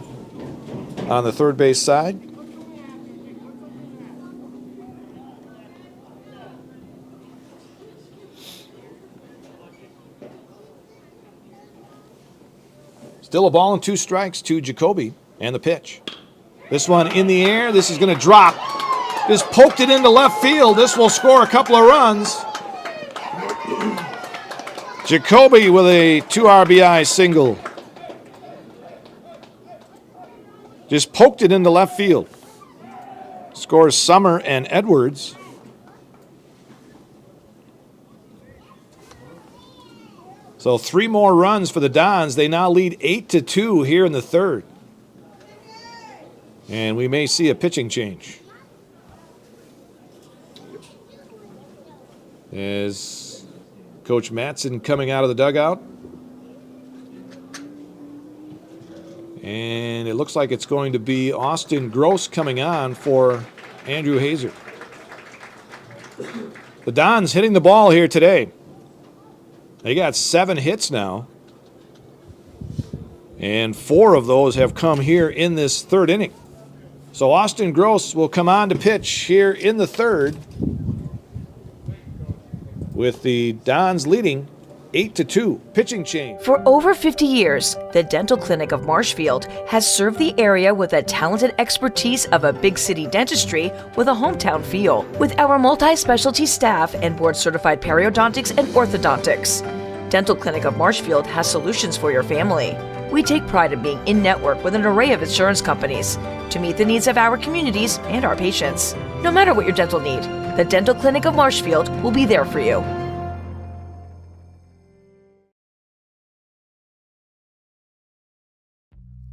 on the third base side. Still a ball and 2 strikes to Jacoby. And the pitch. This one in the air. This is going to drop. Just poked it into left field. This will score a couple of runs. Jacoby with a 2 RBI single. Just poked it into left field. Scores Summer and Edwards. So 3 more runs for the Dons. They now lead 8-2 here in the third. And we may see a pitching change. As Coach Mattson coming out of the dugout. And it looks like it's going to be Austin Gross coming on for Andrew Hazer. The Dons hitting the ball here today. They got 7 hits now. And 4 of those have come here in this third inning. So Austin Gross will come on to pitch here in the third, with the Dons leading 8-2. Pitching change. For over 50 years, the Dental Clinic of Marshfield has served the area with the talented expertise of a big city dentistry with a hometown feel. With our multi-specialty staff and board-certified periodontics and orthodontics, Dental Clinic of Marshfield has solutions for your family. We take pride in being in-network with an array of insurance companies to meet the needs of our communities and our patients. No matter what your dental need, the Dental Clinic of Marshfield will be there for you.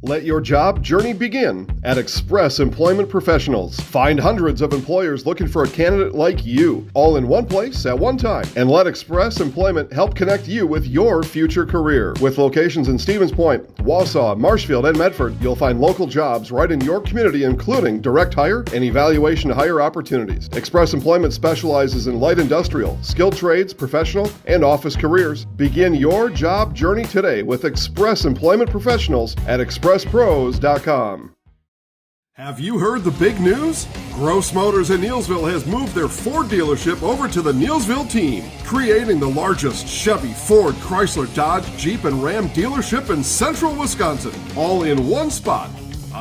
Let your job journey begin at Express Employment Professionals. Find hundreds of employers looking for a candidate like you, all in one place at one time. And let Express Employment help connect you with your future career. With locations in Stevens Point, Wausau, Marshfield, and Medford, you'll find local jobs right in your community, including direct hire and evaluation to hire opportunities. Express Employment specializes in light industrial, skilled trades, professional, and office careers. Begin your job journey today with Express Employment Professionals at expresspros.com. Have you heard the big news? Gross Motors in Neillsvill has moved their Ford dealership over to the Neillsvill team, creating the largest Chevy, Ford, Chrysler, Dodge, Jeep, and Ram dealership in central Wisconsin, all in one spot.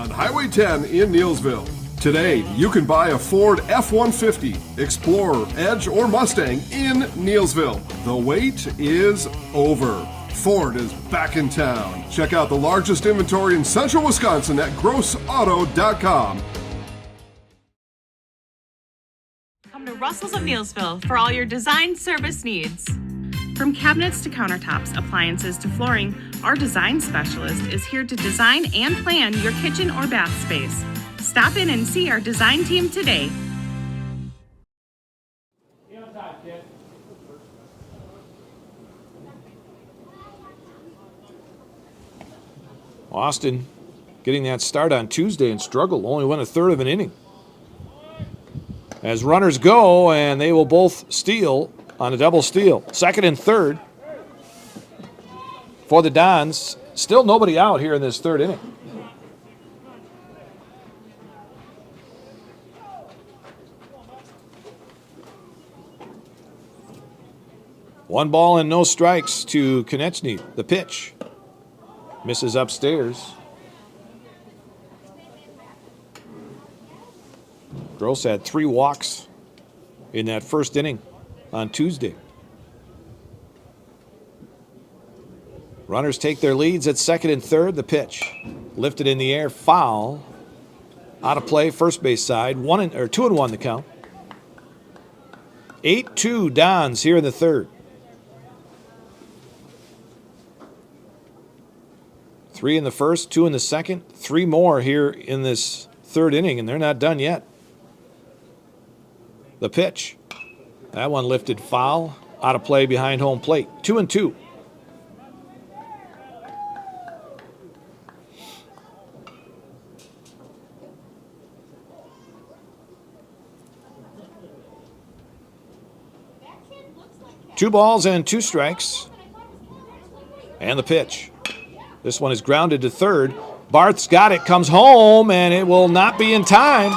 on Highway 10 in Neillsvill. Today, you can buy a Ford F-150, Explorer, Edge, or Mustang in Neillsvill. The wait is over. Ford is back in town. Check out the largest inventory in central Wisconsin at grossauto.com. Come to Russell's of Neillsvill for all your design service needs. From cabinets to countertops, appliances to flooring, our design specialist is here to design and plan your kitchen or bath space. Stop in and see our design team today. Austin getting that start on Tuesday and struggled, only went a third of an inning. As runners go, and they will both steal on a double steal. Second and third for the Dons. Still nobody out here in this third inning. One ball and no strikes to Konechny. The pitch. Misses upstairs. Gross had 3 walks in that first inning on Tuesday. Runners take their leads at second and third. The pitch. Lifted in the air. Foul. Out of play. First base side. 2-1 the count. 8-2 Dons here in the third. 3 in the first, 2 in the second, 3 more here in this third inning, and they're not done yet. The pitch. That one lifted foul. Out of play behind home plate. 2-2. Two balls and 2 strikes. And the pitch. This one is grounded to third. Barth's got it, comes home, and it will not be in time.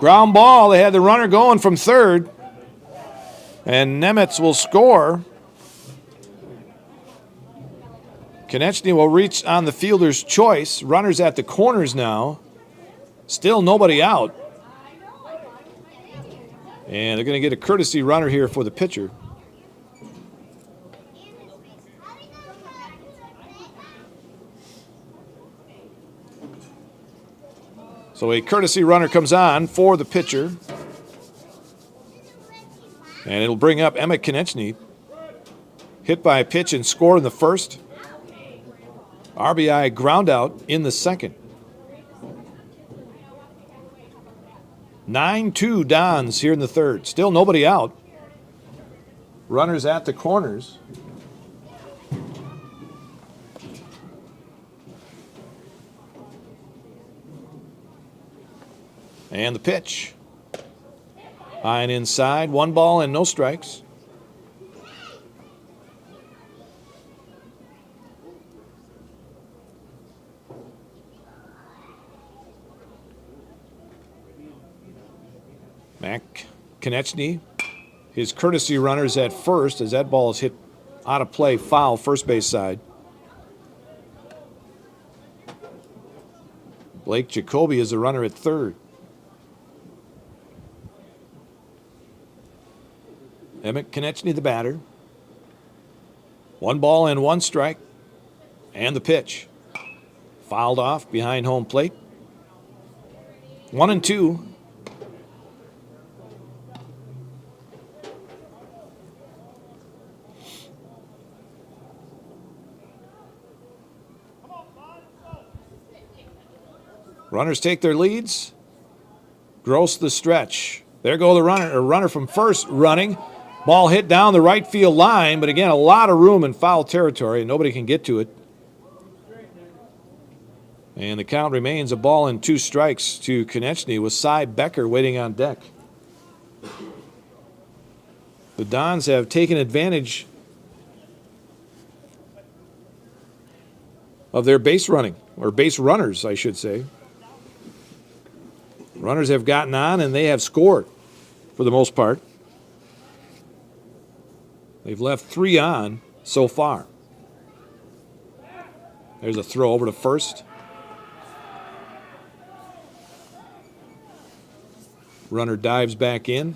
Ground ball. They had the runner going from third. And Nemitz will score. Konechny will reach on the fielder's choice. Runners at the corners now. Still nobody out. And they're going to get a courtesy runner here for the pitcher. So a courtesy runner comes on for the pitcher. And it'll bring up Emmett Konechny. Hit by a pitch and score in the first. RBI ground out in the second. 9-2 Dons here in the third. Still nobody out. Runners at the corners. And the pitch. High and inside. 1 ball and no strikes. Mac Konechny. His courtesy runners at first as that ball is hit out of play, foul, first base side. Blake Jacoby is the runner at third. Emmett Konechny, the batter. 1 ball and 1 strike. And the pitch. Fouled off behind home plate. 1-2. Runners take their leads. Gross the stretch. There go the runner from first running. Ball hit down the right field line, but again, a lot of room in foul territory. Nobody can get to it. And the count remains 1 ball and 2 strikes to Konechny with Cy Becker waiting on deck. The Dons have taken advantage of their base running, or base runners, I should say. Runners have gotten on, and they have scored for the most part. They've left 3 on so far. There's a throw over to first. Runner dives back in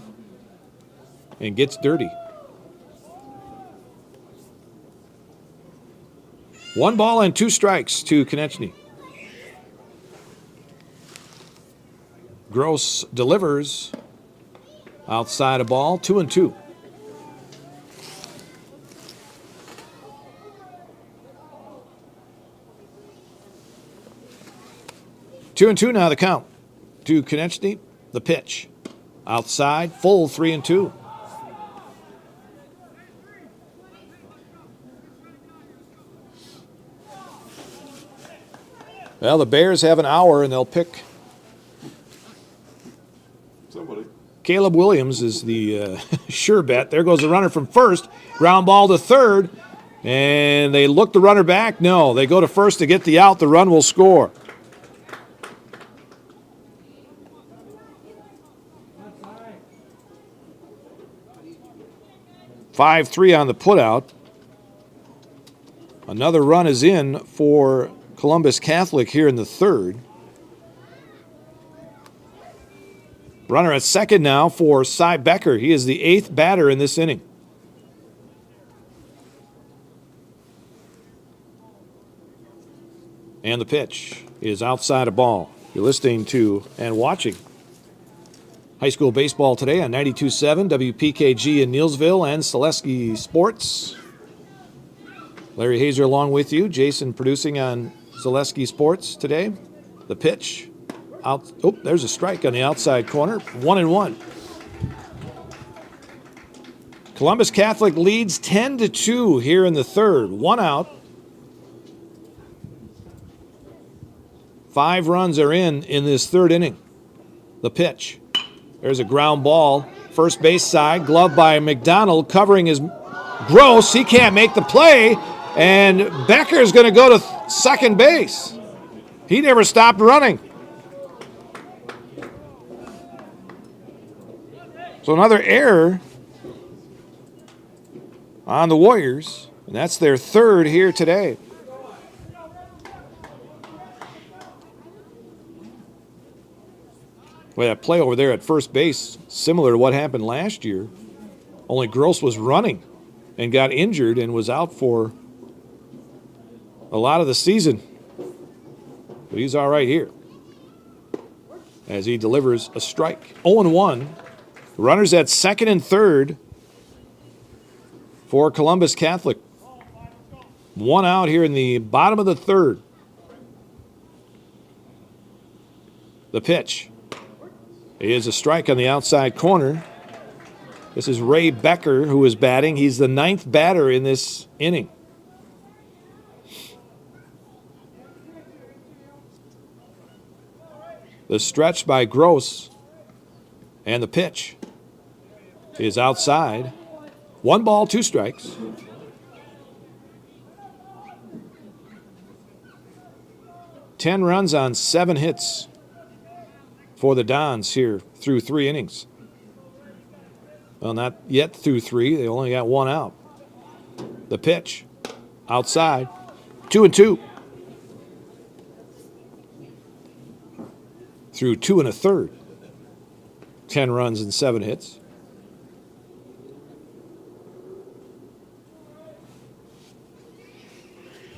and gets dirty. 1 ball and 2 strikes to Konechny. Gross delivers outside a ball, 2-2. Two and two now the count to Konechny. The pitch outside, full 3-2. Well, the Bears have an hour, and they'll pick. Somebody. Caleb Williams is the sure bet. There goes the runner from first. Ground ball to third. And they look the runner back. No, they go to first to get the out. The run will score. (5-3) on the putout. Another run is in for Columbus Catholic here in the third. Runner at second now for Cy Becker. He is the 8th batter in this inning. And the pitch is outside a ball. You're listening to and watching high school baseball today on 92.7 WPKG in Neillsvill and Zaleski Sports. Larry Hazer along with you. Jason producing on Zaleski Sports today. The pitch. Out. Oh, there's a strike on the outside corner. 1-1. Columbus Catholic leads 10-2 here in the third. 1 out. 5 runs are in this third inning. The pitch. There's a ground ball. First base side. Glove by McDonald covering his Gross. He can't make the play. And Becker's going to go to second base. He never stopped running. So another error on the Warriors, and that's their third here today. Well, that play over there at first base, similar to what happened last year, only Gross was running and got injured and was out for a lot of the season. But he's all right here as he delivers a strike. 0-1. Runners at second and third for Columbus Catholic. 1 out here in the bottom of the third. The pitch is a strike on the outside corner. This is Ray Becker who is batting. He's the 9th batter in this inning. The stretch by Gross and the pitch is outside. 1 ball, 2 strikes. Ten runs on 7 hits for the Dons here through 3 innings. Well, not yet through 3. They only got 1 out. The pitch outside. 2-2. Through 2 1/3. 10 runs and 7 hits.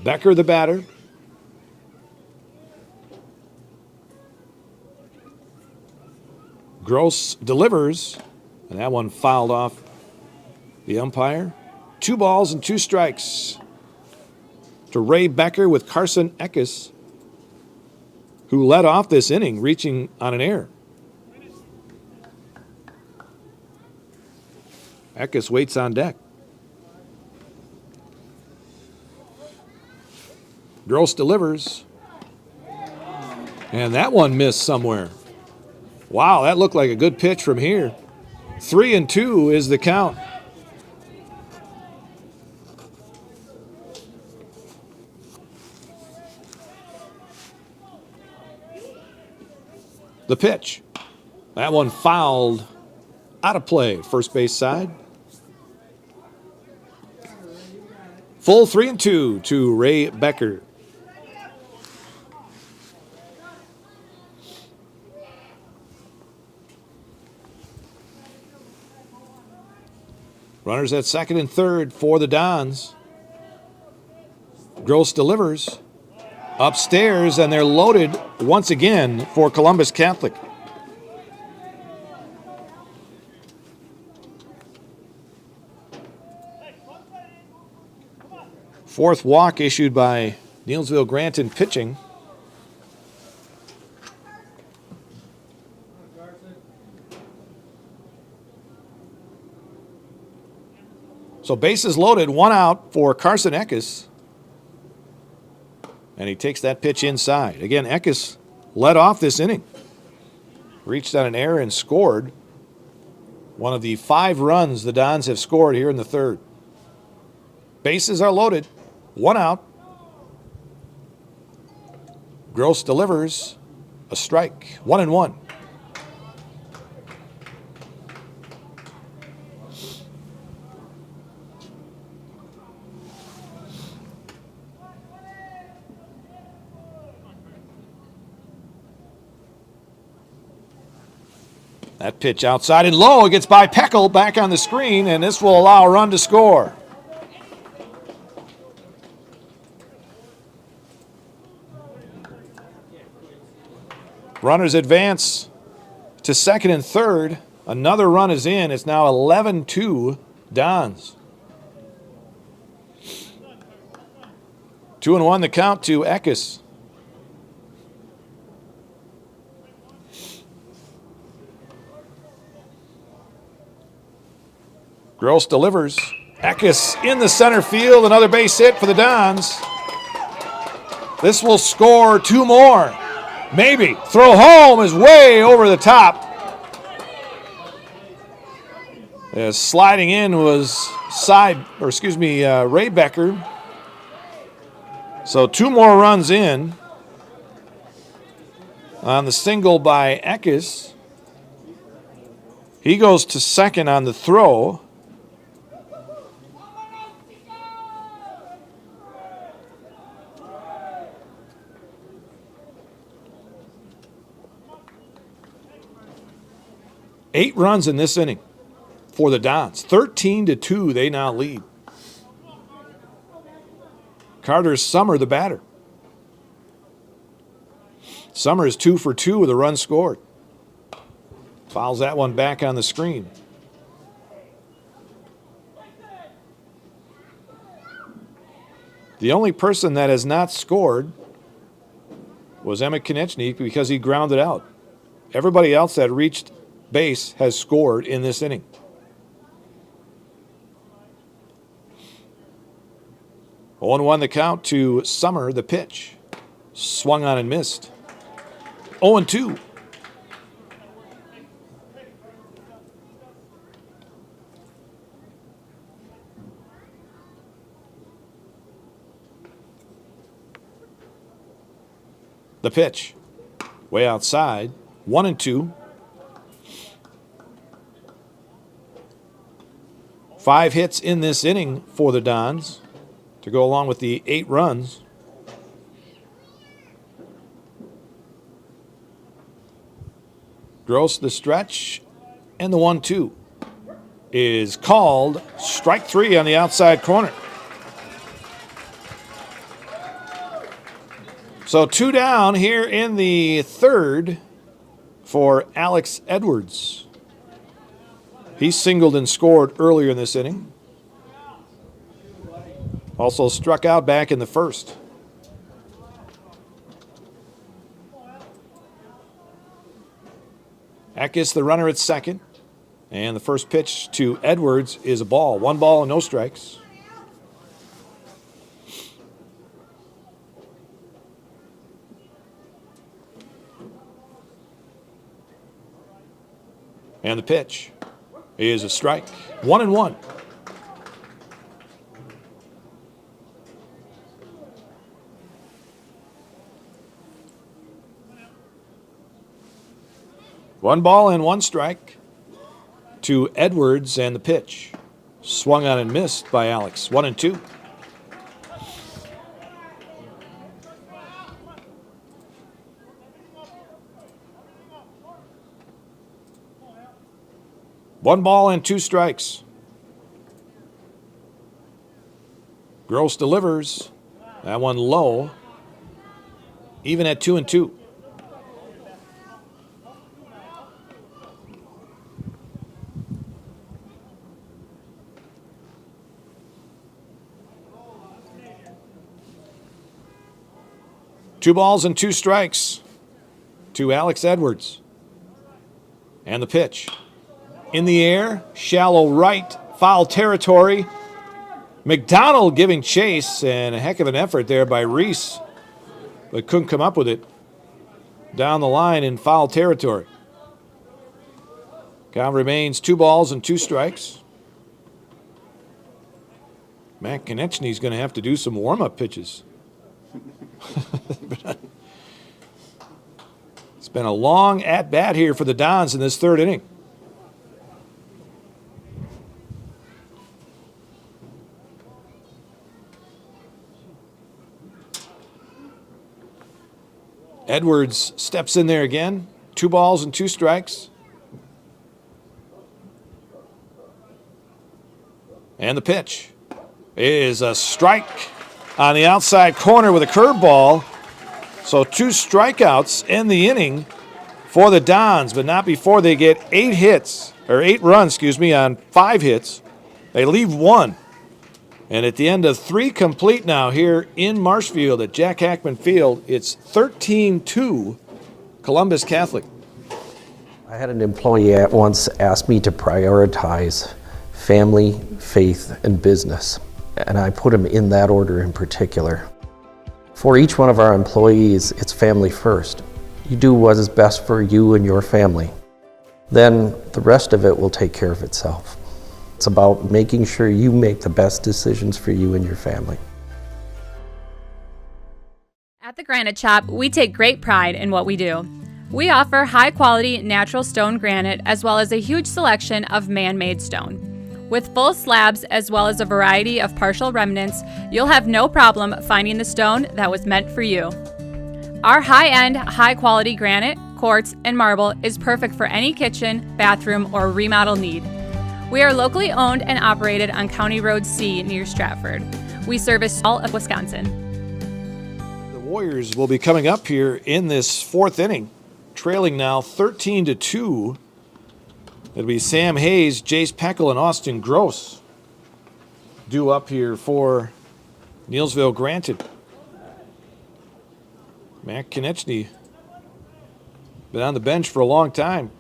Becker the batter. Gross delivers, and that one fouled off the umpire. 2 balls and 2 strikes to Ray Becker with Carson Eckes, who led off this inning, reaching on an error. Eckes waits on deck. Gross delivers. And that one missed somewhere. Wow, that looked like a good pitch from here. 3-2 is the count. The pitch. That one fouled out of play, first base side. Full 3-2 to Ray Becker. Runners at second and third for the Dons. Gross delivers upstairs, and they're loaded once again for Columbus Catholic. Fourth walk issued by Neillsvill Granton pitching. So bases loaded, one out for Carson Eckes. And he takes that pitch inside. Again, Eckes led off this inning. Reached on an error and scored one of the 5 runs the Dons have scored here in the third. Bases are loaded, one out. Gross delivers a strike, 1-1. That pitch outside and low. It gets by Peckel back on the screen, and this will allow a run to score. Runners advance to second and third. Another run is in. It's now 11-2 Dons. 2-1 the count to Eckes. Gross delivers. Eckes in the center field. Another base hit for the Dons. This will score 2 more. Maybe. Throw home is way over the top. Sliding in was Ray Becker. So 2 more runs in on the single by Eckes. He goes to second on the throw. Eight runs in this inning for the Dons. 13-2, they now lead. Carter Summer, the batter. Summer is 2 for 2 with a run scored. Fouls that one back on the screen. The only person that has not scored was Emmett Konechny because he grounded out. Everybody else that reached base has scored in this inning. Oh, 1-1 the count to Summer, the pitch. Swung on and missed. 0-2. The pitch. Way outside. 1-2. 5 hits in this inning for the Dons to go along with the 8 runs. Gross the stretch, and the 1-2 is called. Strike 3 on the outside corner. So 2 down here in the third for Alex Edwards. He singled and scored earlier in this inning. Also struck out back in the first. Eckes, the runner at second. And the first pitch to Edwards is a ball. 1 ball and no strikes. And the pitch is a strike. 1-1. One ball and 1 strike to Edwards, and the pitch. Swung on and missed by Alex. 1-2. One ball and 2 strikes. Gross delivers. That one low. Even at 2-2. Two balls and two strikes to Alex Edwards. And the pitch. In the air, shallow right, foul territory. McDonald giving chase, and a heck of an effort there by Reese, but couldn't come up with it. Down the line in foul territory. Count remains 2 balls and 2 strikes. Matt Konechny's going to have to do some warm-up pitches. It's been a long at-bat here for the Dons in this 3rd inning. Edwards steps in there again. 2 balls and 2 strikes. And the pitch is a strike on the outside corner with a curveball. So 2 strikeouts in the inning for the Dons, but not before they get 8 runs on 5 hits. They leave 1. And at the end of 3 complete now here in Marshfield at Jack Hackman Field, it's 13-2 Columbus Catholic. I had an employee at once ask me to prioritize family, faith, and business. And I put them in that order in particular. For each one of our employees, it's family first. You do what is best for you and your family. Then the rest of it will take care of itself. It's about making sure you make the best decisions for you and your family. At the Granite Shop, we take great pride in what we do. We offer high-quality natural stone granite as well as a huge selection of man-made stone. With full slabs as well as a variety of partial remnants, you'll have no problem finding the stone that was meant for you. Our high-end, high-quality granite, quartz, and marble is perfect for any kitchen, bathroom, or remodel need. We are locally owned and operated on County Road C near Stratford. We service all of Wisconsin. The Warriors will be coming up here in this 4th inning, trailing now 13-2. It'll be Sam Hayes, Jace Peckel, and Austin Gross due up here for Neillsvill Granted. Matt Konechny been on the bench for a long time,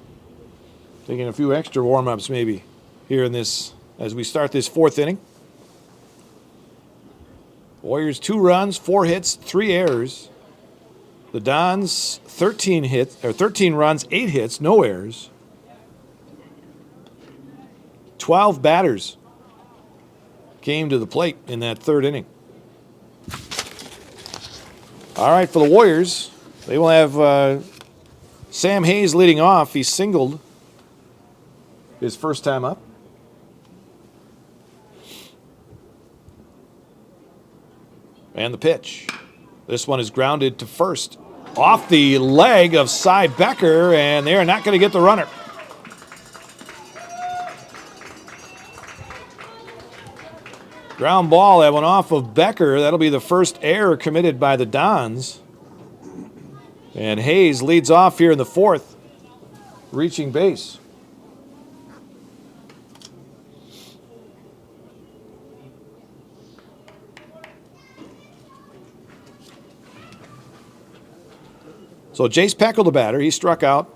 taking a few extra warm-ups maybe here in this as we start this 4th inning. Warriors 2 runs, 4 hits, 3 errors. The Dons 13 runs, 8 hits, no errors. 12 batters came to the plate in that 3rd inning. All right, for the Warriors, they will have Sam Hayes leading off. He singled his first time up. And the pitch. This one is grounded to first. Off the leg of Cy Becker, and they're not going to get the runner. Ground ball, that went off of Becker. That'll be the first error committed by the Dons. And Hayes leads off here in the 4th, reaching base. So Jace Peckel, the batter, he struck out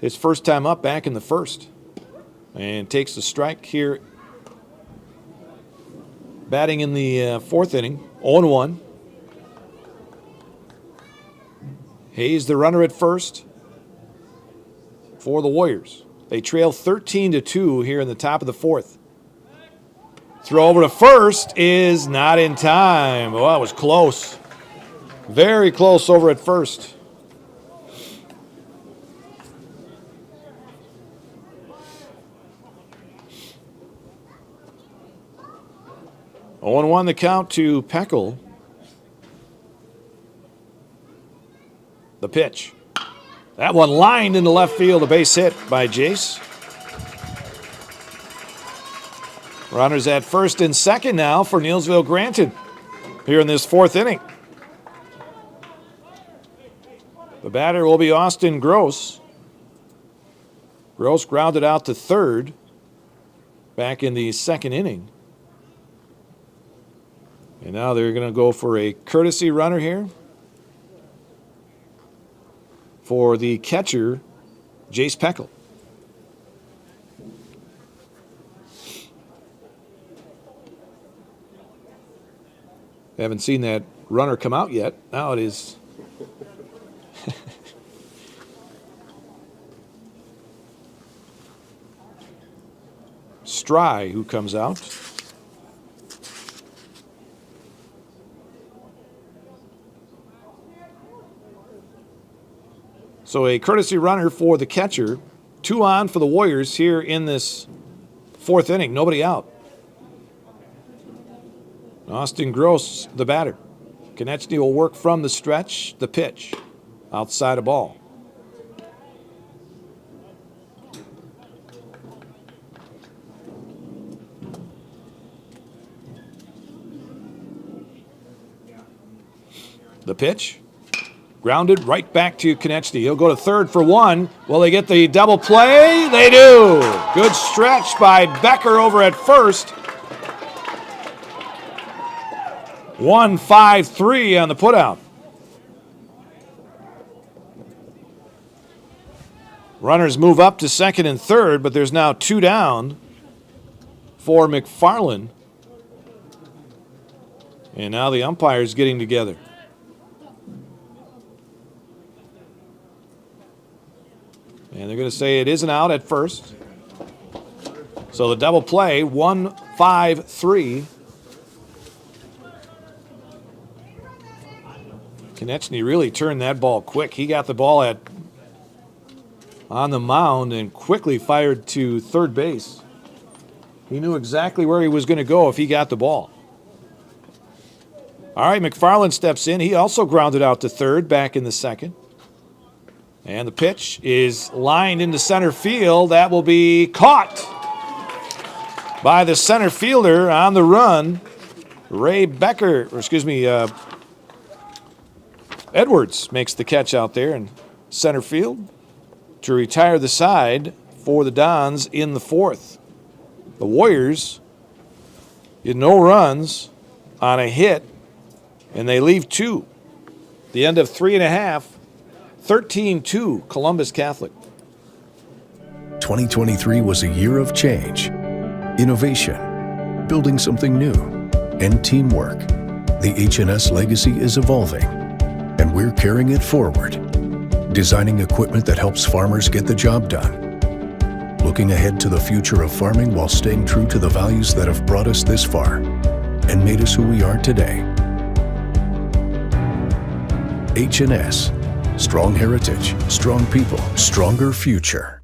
his first time up back in the 1st. And takes the strike here. Batting in the 4th inning, 0-1. Hayes, the runner at first for the Warriors. They trail 13-2 here in the top of the 4th. Throw over to first is not in time. Oh, that was close. Very close over at first. Oh, 0-1 the count to Peckel. The pitch. That one lined into left field, a base hit by Jace. Runners at first and second now for Neillsvill Granted here in this fourth inning. The batter will be Austin Gross. Gross grounded out to third back in the second inning. And now they're going to go for a courtesy runner here for the catcher, Jace Peckel. Haven't seen that runner come out yet. Now it is. Stry who comes out. So a courtesy runner for the catcher. 2 on for the Warriors here in this fourth inning. Nobody out. Austin Gross, the batter. Konechny will work from the stretch, the pitch, outside a ball. The pitch, grounded right back to Konechny. He'll go to third for one. Will they get the double play? They do. Good stretch by Becker over at first. 1-5-3 on the putout. Runners move up to second and third, but there's now 2 down for McFarland. And now the umpire's getting together. And they're going to say it is an out at first. So the double play, 1-5-3. Konechny really turned that ball quick. He got the ball on the mound and quickly fired to third base. He knew exactly where he was going to go if he got the ball. All right, McFarland steps in. He also grounded out to third back in the second. And the pitch is lined into center field. That will be caught by the center fielder on the run. Edwards makes the catch out there in center field to retire the side for the Dons in the fourth. The Warriors get no runs on a hit, and they leave 2. The end of 3.5. 13-2 Columbus Catholic. 2023 was a year of change, innovation, building something new, and teamwork. The H&S legacy is evolving, and we're carrying it forward, designing equipment that helps farmers get the job done, looking ahead to the future of farming while staying true to the values that have brought us this far and made us who we are today. H&S. Strong heritage, strong people, stronger future.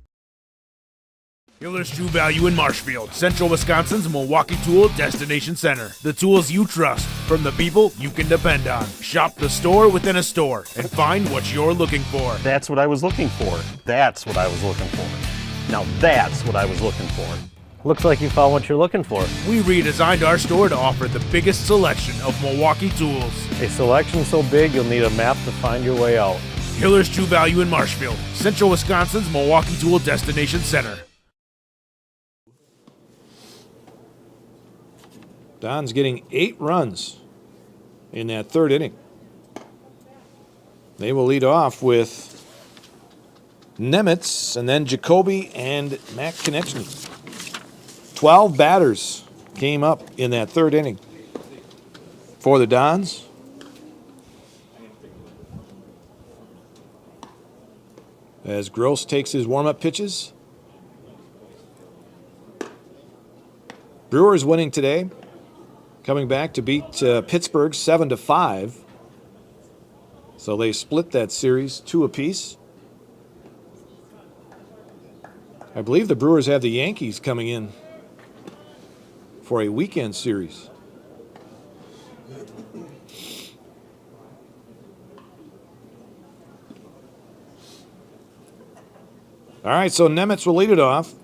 Hiller's True Value in Marshfield, Central Wisconsin's Milwaukee Tool Destination Center. The tools you trust from the people you can depend on. Shop the store within a store and find what you're looking for. That's what I was looking for. That's what I was looking for. Now that's what I was looking for. Looks like you found what you're looking for. We redesigned our store to offer the biggest selection of Milwaukee tools. A selection so big you'll need a map to find your way out. Hiller's True Value in Marshfield, Central Wisconsin's Milwaukee Tool Destination Center. Don's getting 8 runs in that third inning. They will lead off with Nemitz and then Jacoby and Matt Konechny. 12 batters came up in that third inning for the Dons. As Gross takes his warm-up pitches. Brewers winning today, coming back to beat Pittsburgh 7-5. So they split that series 2 apiece. I believe the Brewers have the Yankees coming in for a weekend series. All right, so Nemitz will lead it off.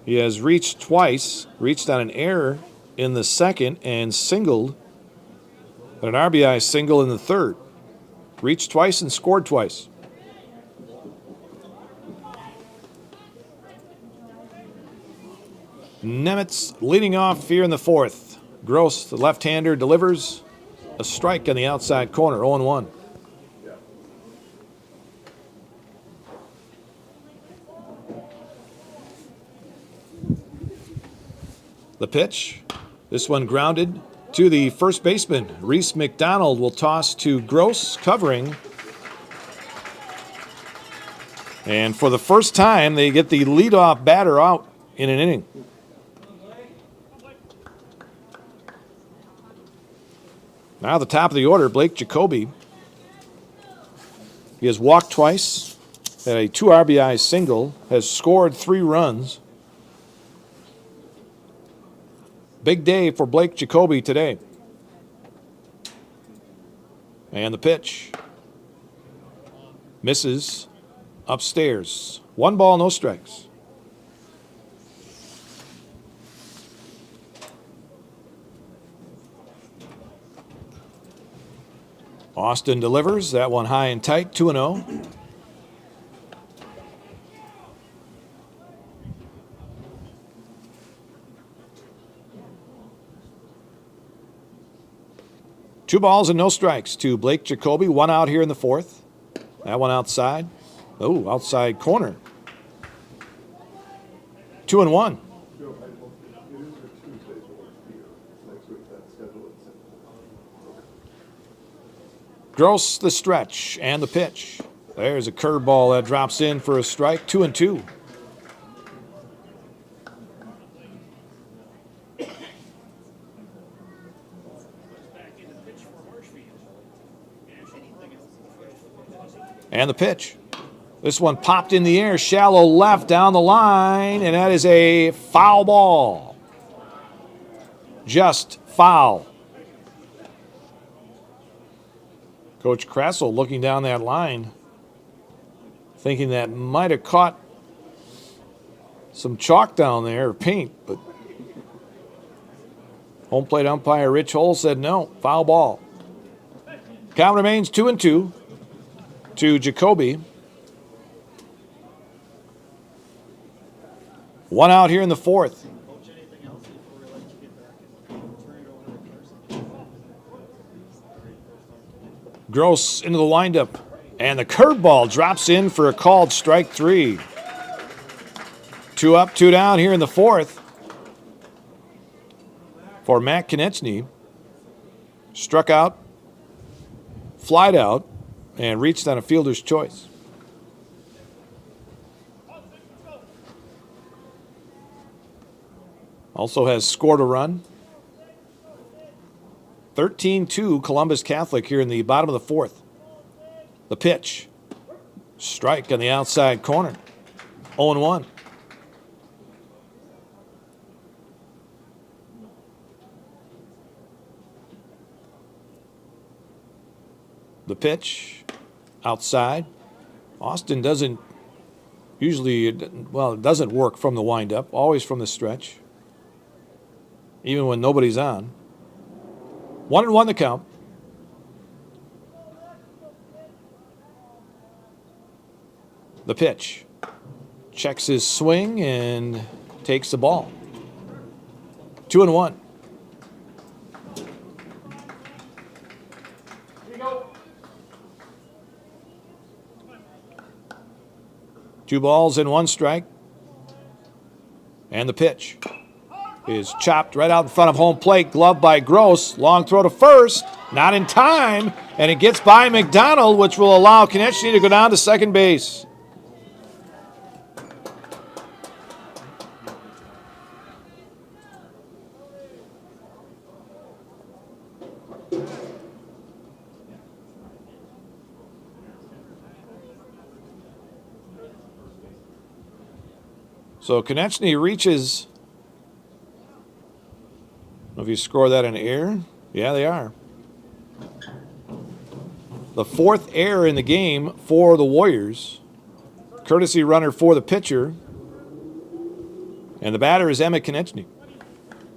He has reached twice, reached on an error in the second, and singled an RBI single in the third. Reached twice and scored twice. Nemitz leading off here in the fourth. Gross, the left-hander, delivers a strike on the outside corner, 0-1. The pitch, this one grounded to the first baseman. Reese McDonald will toss to Gross, covering. And for the first time, they get the leadoff batter out in an inning. Now the top of the order, Blake Jacoby. He has walked twice, had a 2 RBI single, has scored 3 runs. Big day for Blake Jacoby today. And the pitch. Misses upstairs. 1 ball, no strikes. Austin delivers. That one high and tight, 2-0. Two balls and no strikes to Blake Jacoby. 1 out here in the fourth. That one outside. Oh, outside corner. 2-1. Gross the stretch and the pitch. There's a curveball that drops in for a strike. 2-2. And the pitch. This one popped in the air, shallow left down the line, and that is a foul ball. Just foul. Coach Krassel looking down that line, thinking that might have caught some chalk down there, or paint, but home plate umpire Rich Hull said no, foul ball. Count remains 2-2 to Jacoby. 1 out here in the fourth. Gross into the windup, and the curveball drops in for a called strike 3. 2 up, 2 down here in the fourth for Matt Konechny. Struck out, flied out, and reached on a fielder's choice. Also has scored a run. 13-2 Columbus Catholic here in the bottom of the fourth. The pitch. Strike on the outside corner. 0-1. The pitch. Outside. Austin doesn't usually, well, it doesn't work from the windup. Always from the stretch. Even when nobody's on. 1-1 the count. The pitch. Checks his swing and takes the ball. 2-1. Two balls and 1 strike. And the pitch is chopped right out in front of home plate. Glove by Gross. Long throw to first. Not in time. And it gets by McDonald, which will allow Konechny to go down to second base. So Konechny reaches. If you score that in air, yeah, they are. The 4th error in the game for the Warriors. Courtesy runner for the pitcher. And the batter is Emmett Konechny.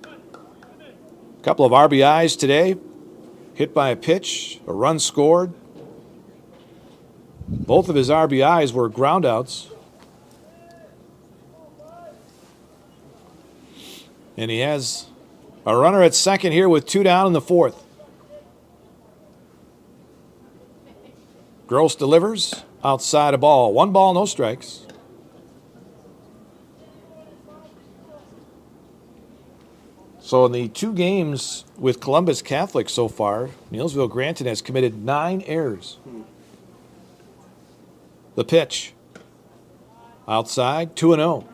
A couple of RBIs today. Hit by a pitch, a run scored. Both of his RBIs were groundouts. And he has a runner at second here with 2 down in the 4th. Gross delivers outside a ball. 1 ball, no strikes. So in the 2 games with Columbus Catholic so far, Neillsvill Granton has committed 9 errors. The pitch. Outside, 2-0.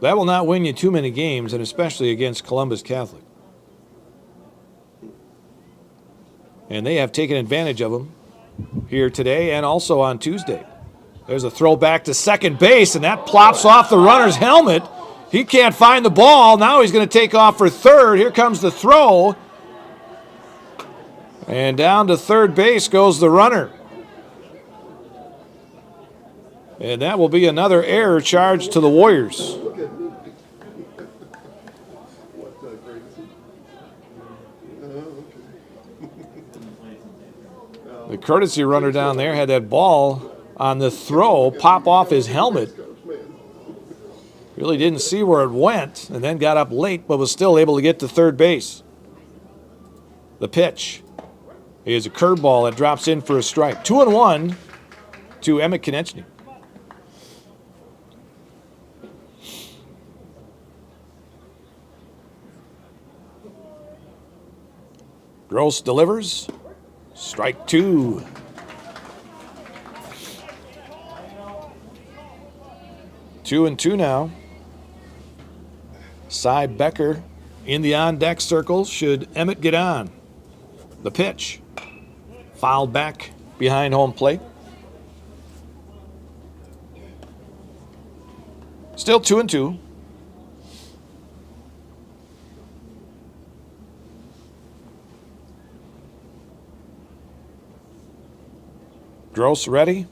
That will not win you too many games, and especially against Columbus Catholic. And they have taken advantage of them here today and also on Tuesday. There's a throw back to second base, and that plops off the runner's helmet. He can't find the ball. Now he's going to take off for third. Here comes the throw. And down to third base goes the runner. And that will be another error charged to the Warriors. The courtesy runner down there had that ball on the throw pop off his helmet. Really didn't see where it went and then got up late but was still able to get to third base. The pitch is a curveball that drops in for a strike. 2-1 to Emmett Konechny. Gross delivers. Strike 2. Two and two now. Cy Becker in the on-deck circle should Emmett get on. The pitch. Fouled back behind home plate. Still 2-2. Gross ready.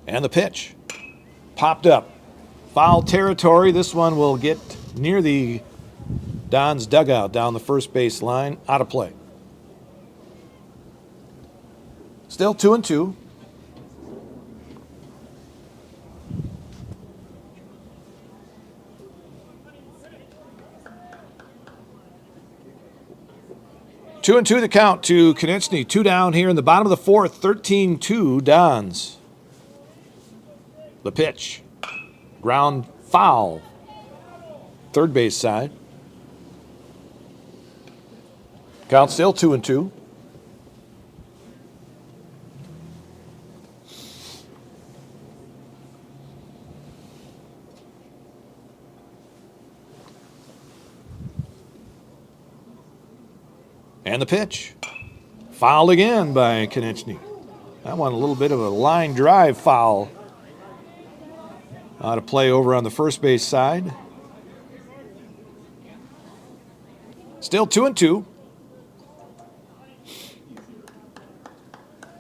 And the pitch. Popped up. Foul territory. This one will get near the Don's dugout down the first base line. Out of play. Still 2-2. Two and two the count to Konechny. 2 down here in the bottom of the 4th. 13-2 Dons. The pitch. Ground foul. Third base side. Count still 2-2. And the pitch. Fouled again by Konechny. That one a little bit of a line drive foul. Out of play over on the first base side. Still 2-2.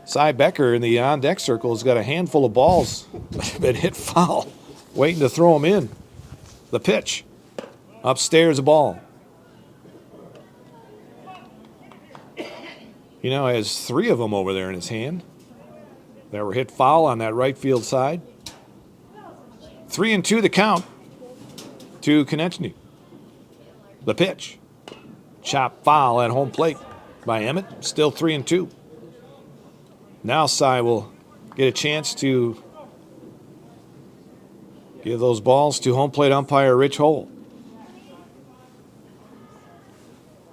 Cy Becker in the on-deck circle has got a handful of balls that have been hit foul, waiting to throw them in. The pitch. Upstairs a ball. He now has 3 of them over there in his hand that were hit foul on that right field side. 3-2 the count to Konechny. The pitch. Chop foul at home plate by Emmett. Still 3-2. Now Cy will get a chance to give those balls to home plate umpire Rich Hole.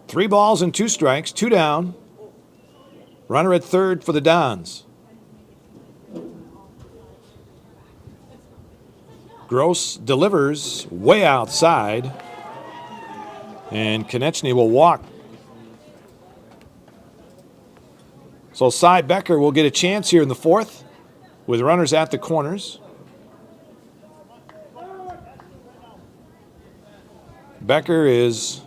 3 balls and 2 strikes, 2 down. Runner at third for the Dons. Gross delivers way outside. And Konechny will walk. So Cy Becker will get a chance here in the 4th with runners at the corners. Becker is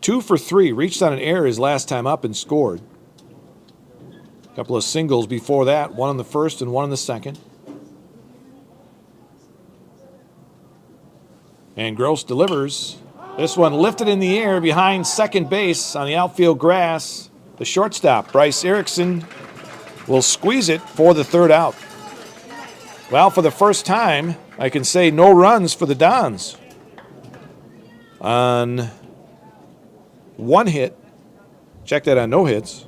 2 for 3. Reached on an error his last time up and scored. A couple of singles before that, one in the first and one in the second. And Gross delivers. This one lifted in the air behind second base on the outfield grass. The shortstop, Bryce Erickson, will squeeze it for the third out. Well, for the first time, I can say no runs for the Dons. On one hit, check that on no hits,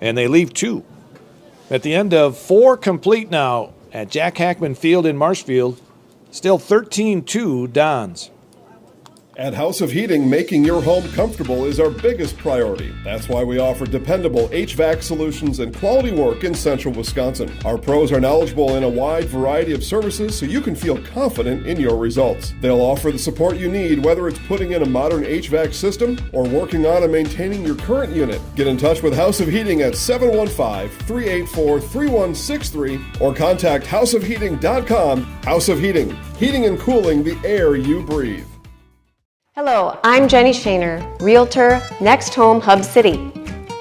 and they leave two. At the end of 4 complete now at Jack Hackman Field in Marshfield, still 13-2 Dons. At House of Heating, making your home comfortable is our biggest priority. That's why we offer dependable HVAC solutions and quality work in central Wisconsin. Our pros are knowledgeable in a wide variety of services so you can feel confident in your results. They'll offer the support you need, whether it's putting in a modern HVAC system or working on and maintaining your current unit. Get in touch with House of Heating at 715-384-3163 or contact houseofheating.com. House of Heating, heating and cooling the air you breathe. Hello, I'm Jenny Shaner, Realtor, Next Home Hub City.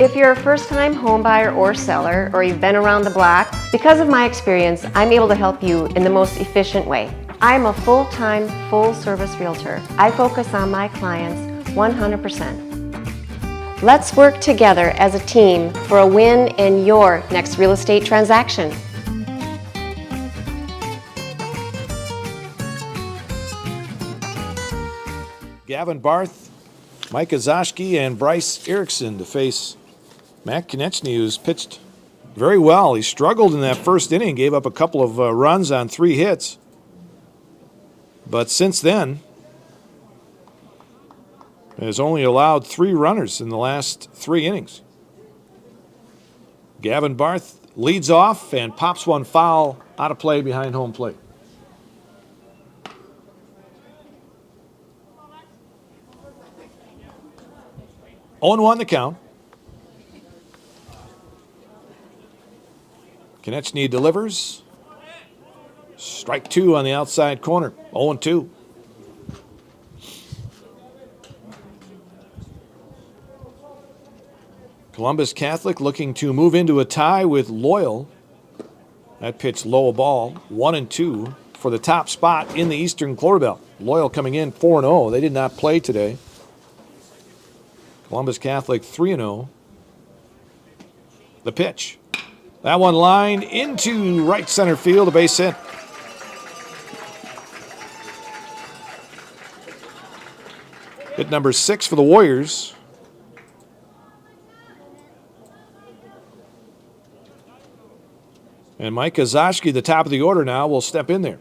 If you're a first-time home buyer or seller, or you've been around the block, because of my experience, I'm able to help you in the most efficient way. I'm a full-time, full-service realtor. I focus on my clients 100%. Let's work together as a team for a win in your next real estate transaction. Gavin Barth, Mike Ozashki, and Bryce Erickson to face Matt Konechny, who's pitched very well. He struggled in that first inning, gave up a couple of runs on 3 hits. But since then, has only allowed 3 runners in the last 3 innings. Gavin Barth leads off and pops one foul out of play behind home plate. On 1 the count. Konechny delivers. Strike 2 on the outside corner. 0-2. Columbus Catholic looking to move into a tie with Loyal. That pitch low a ball. 1-2 for the top spot in the Eastern Quarter Belt. Loyal coming in 4-0. They did not play today. Columbus Catholic 3-0. The pitch. That one lined into right center field, a base hit. Hit number 6 for the Warriors. And Mike Ozashki, the top of the order now, will step in there.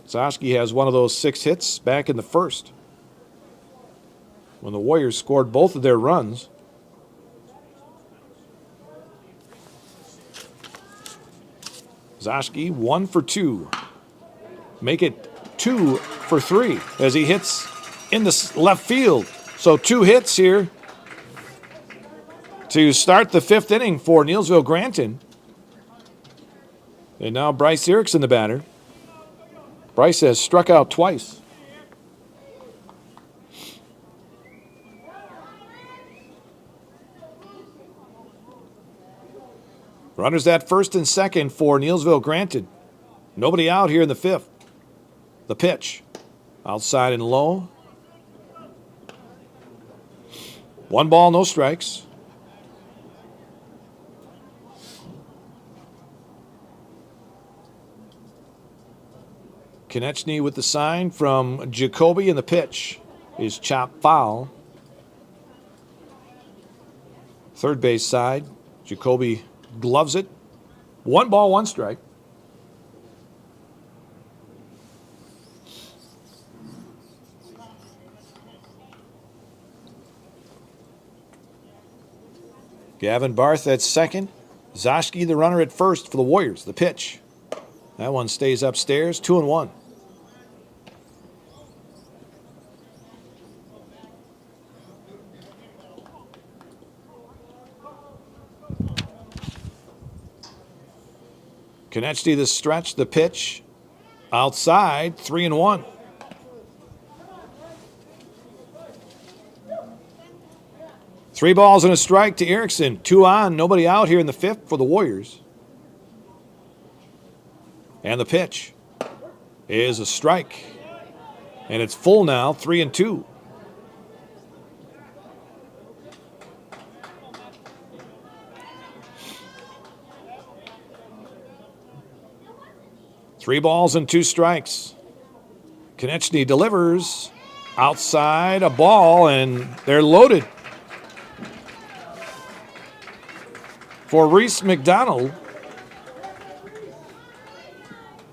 Ozashki has one of those 6 hits back in the first, when the Warriors scored both of their runs. Ozashki 1 for 2. Make it 2 for 3 as he hits in the left field. So 2 hits here to start the 5th inning for Neillsvill Granton. And now Bryce Erickson, the batter. Bryce has struck out twice. Runners at first and second for Neillsvill Granted. Nobody out here in the 5th. The pitch. Outside and low. 1 ball, no strikes. Konechny with the sign from Jacoby, and the pitch is chopped foul. Third base side. Jacoby gloves it. 1 ball, 1 strike. Gavin Barth at second. Ozashki, the runner, at first for the Warriors. The pitch. That one stays upstairs. 2-1. Konechny the stretch, the pitch. Outside, 3-1. Three balls and a strike to Erickson. 2 on, nobody out here in the 5th for the Warriors. And the pitch is a strike. And it's full now, 3-2. Three balls and two strikes. Konechny delivers outside a ball, and they're loaded. For Reese McDonald,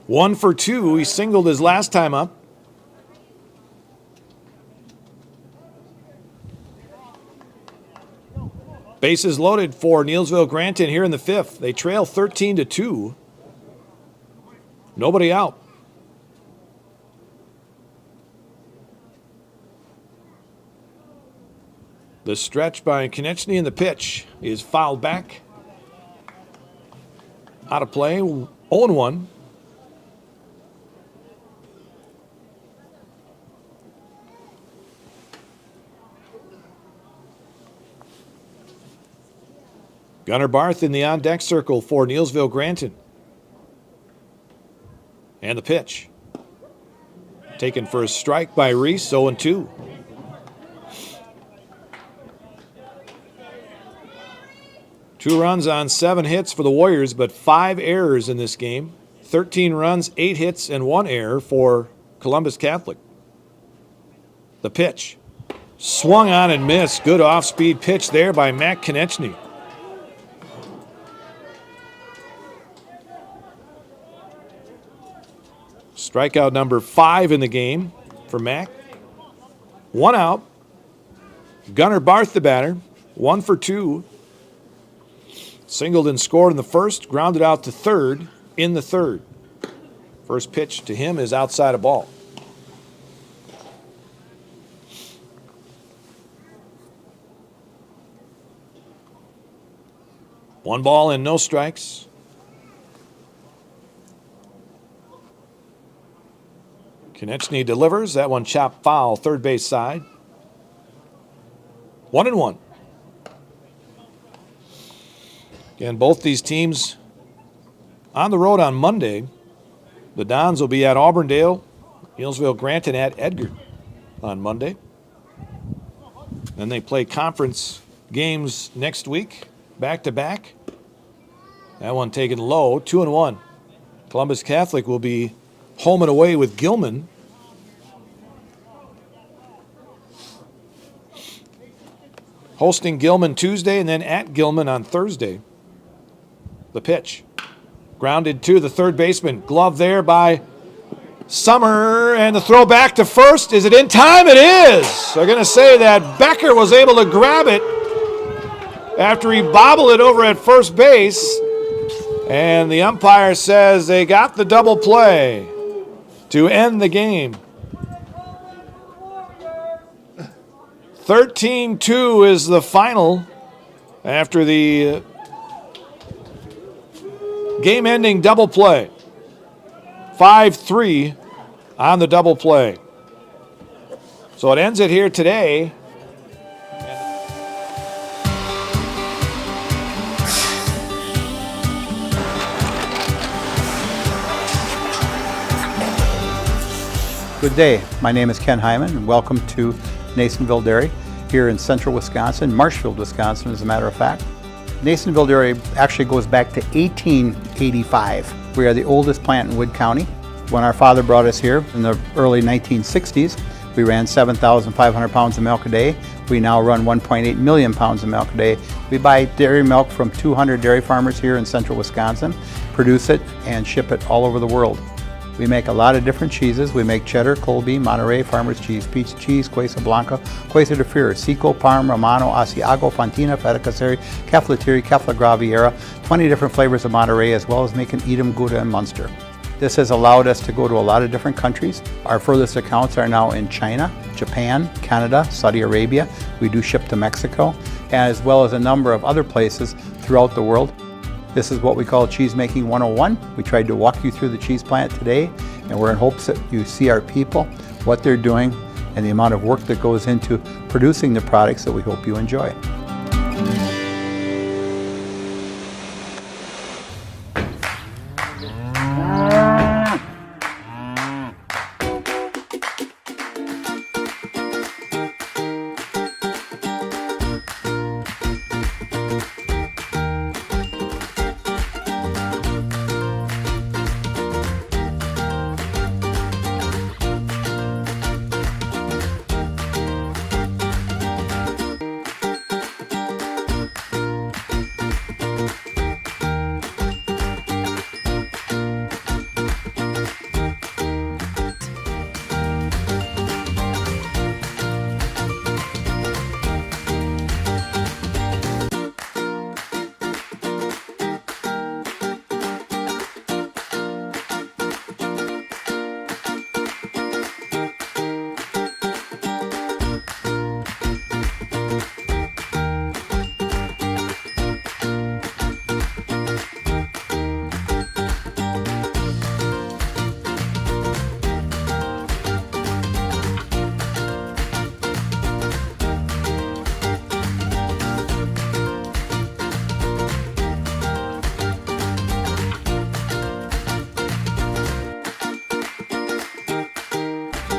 1 for 2. He singled his last time up. Bases loaded for Neillsvill Granton here in the fifth. They trail 13-2. Nobody out. The stretch by Konechny and the pitch is fouled back. Out of play, 0-1. Gunnar Barth in the on-deck circle for Neillsvill Granton. And the pitch. Taken for a strike by Reese, 0-2. Two runs on 7 hits for the Warriors, but 5 errors in this game. 13 runs, 8 hits, and 1 error for Columbus Catholic. The pitch. Swung on and missed. Good off-speed pitch there by Matt Konechny. Strikeout number 5 in the game for Mac. 1 out. Gunnar Barth the batter. 1 for 2. Singled and scored in the first. Grounded out to third in the third. First pitch to him is outside a ball. One ball and no strikes. Konechny delivers. That one chopped foul, third base side. 1-1. Again, both these teams on the road on Monday. The Dons will be at Auburndale, Neillsvill Granton at Edgar on Monday. Then they play conference games next week, back-to-back. That one taken low, 2-1. Columbus Catholic will be home and away with Gilman. Hosting Gilman Tuesday and then at Gilman on Thursday. The pitch. Grounded to the third baseman. Glove there by Summer, and the throw back to first. Is it in time? It is. They're going to say that Becker was able to grab it after he bobbled it over at first base. And the umpire says they got the double play to end the game. 13-2 is the final after the game-ending double play. 5-3 on the double play. So it ends it here today. Good day. My name is Ken Hyman, and welcome to Neillsvill Dairy here in central Wisconsin, Marshfield, Wisconsin, as a matter of fact. Neillsvill Dairy actually goes back to 1885. We are the oldest plant in Wood County. When our father brought us here in the early 1960s, we ran 7,500 pounds of milk a day. We now run 1.8 million pounds of milk a day. We buy dairy milk from 200 dairy farmers here in central Wisconsin, produce it, and ship it all over the world. We make a lot of different cheeses. We make cheddar, Colby, Monterey, Farmer's Cheese, Peach Cheese, Quesa Blanca, Quesa de Freer, Seco, Parm, Romano, Asiago, Fontina, Feta Caseri, Caflatiri, Cafla Graviera, 20 different flavors of Monterey, as well as making Edam, Gouda, and Munster. This has allowed us to go to a lot of different countries. Our furthest accounts are now in China, Japan, Canada, Saudi Arabia. We do ship to Mexico, as well as a number of other places throughout the world. This is what we call Cheese Making 101. We tried to walk you through the cheese plant today, and we're in hopes that you see our people, what they're doing, and the amount of work that goes into producing the products that we hope you enjoy.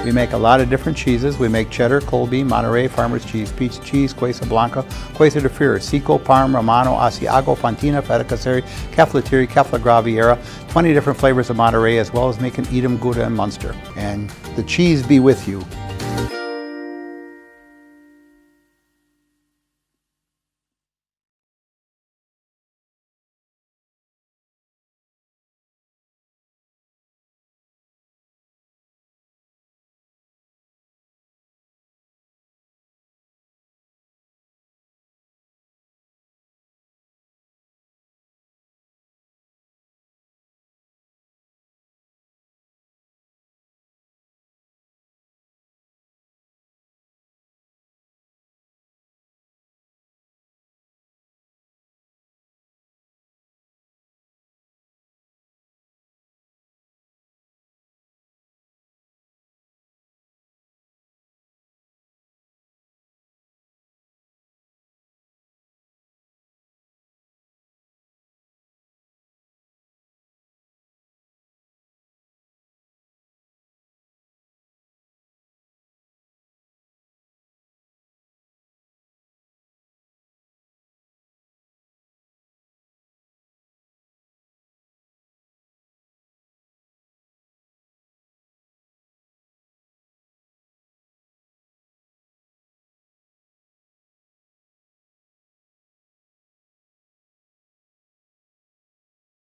We make a lot of different cheeses. We make cheddar, Colby, Monterey, Farmer's Cheese, Peach Cheese, Quesa Blanca, Quesa de Fir, Seco, Parm, Romano, Asiago, Fontina, Feta Caseri, Cafetieri, Cafla Graviera, 20 different flavors of Monterey, as well as making Edam, Gouda, and Munster. And the cheese be with you.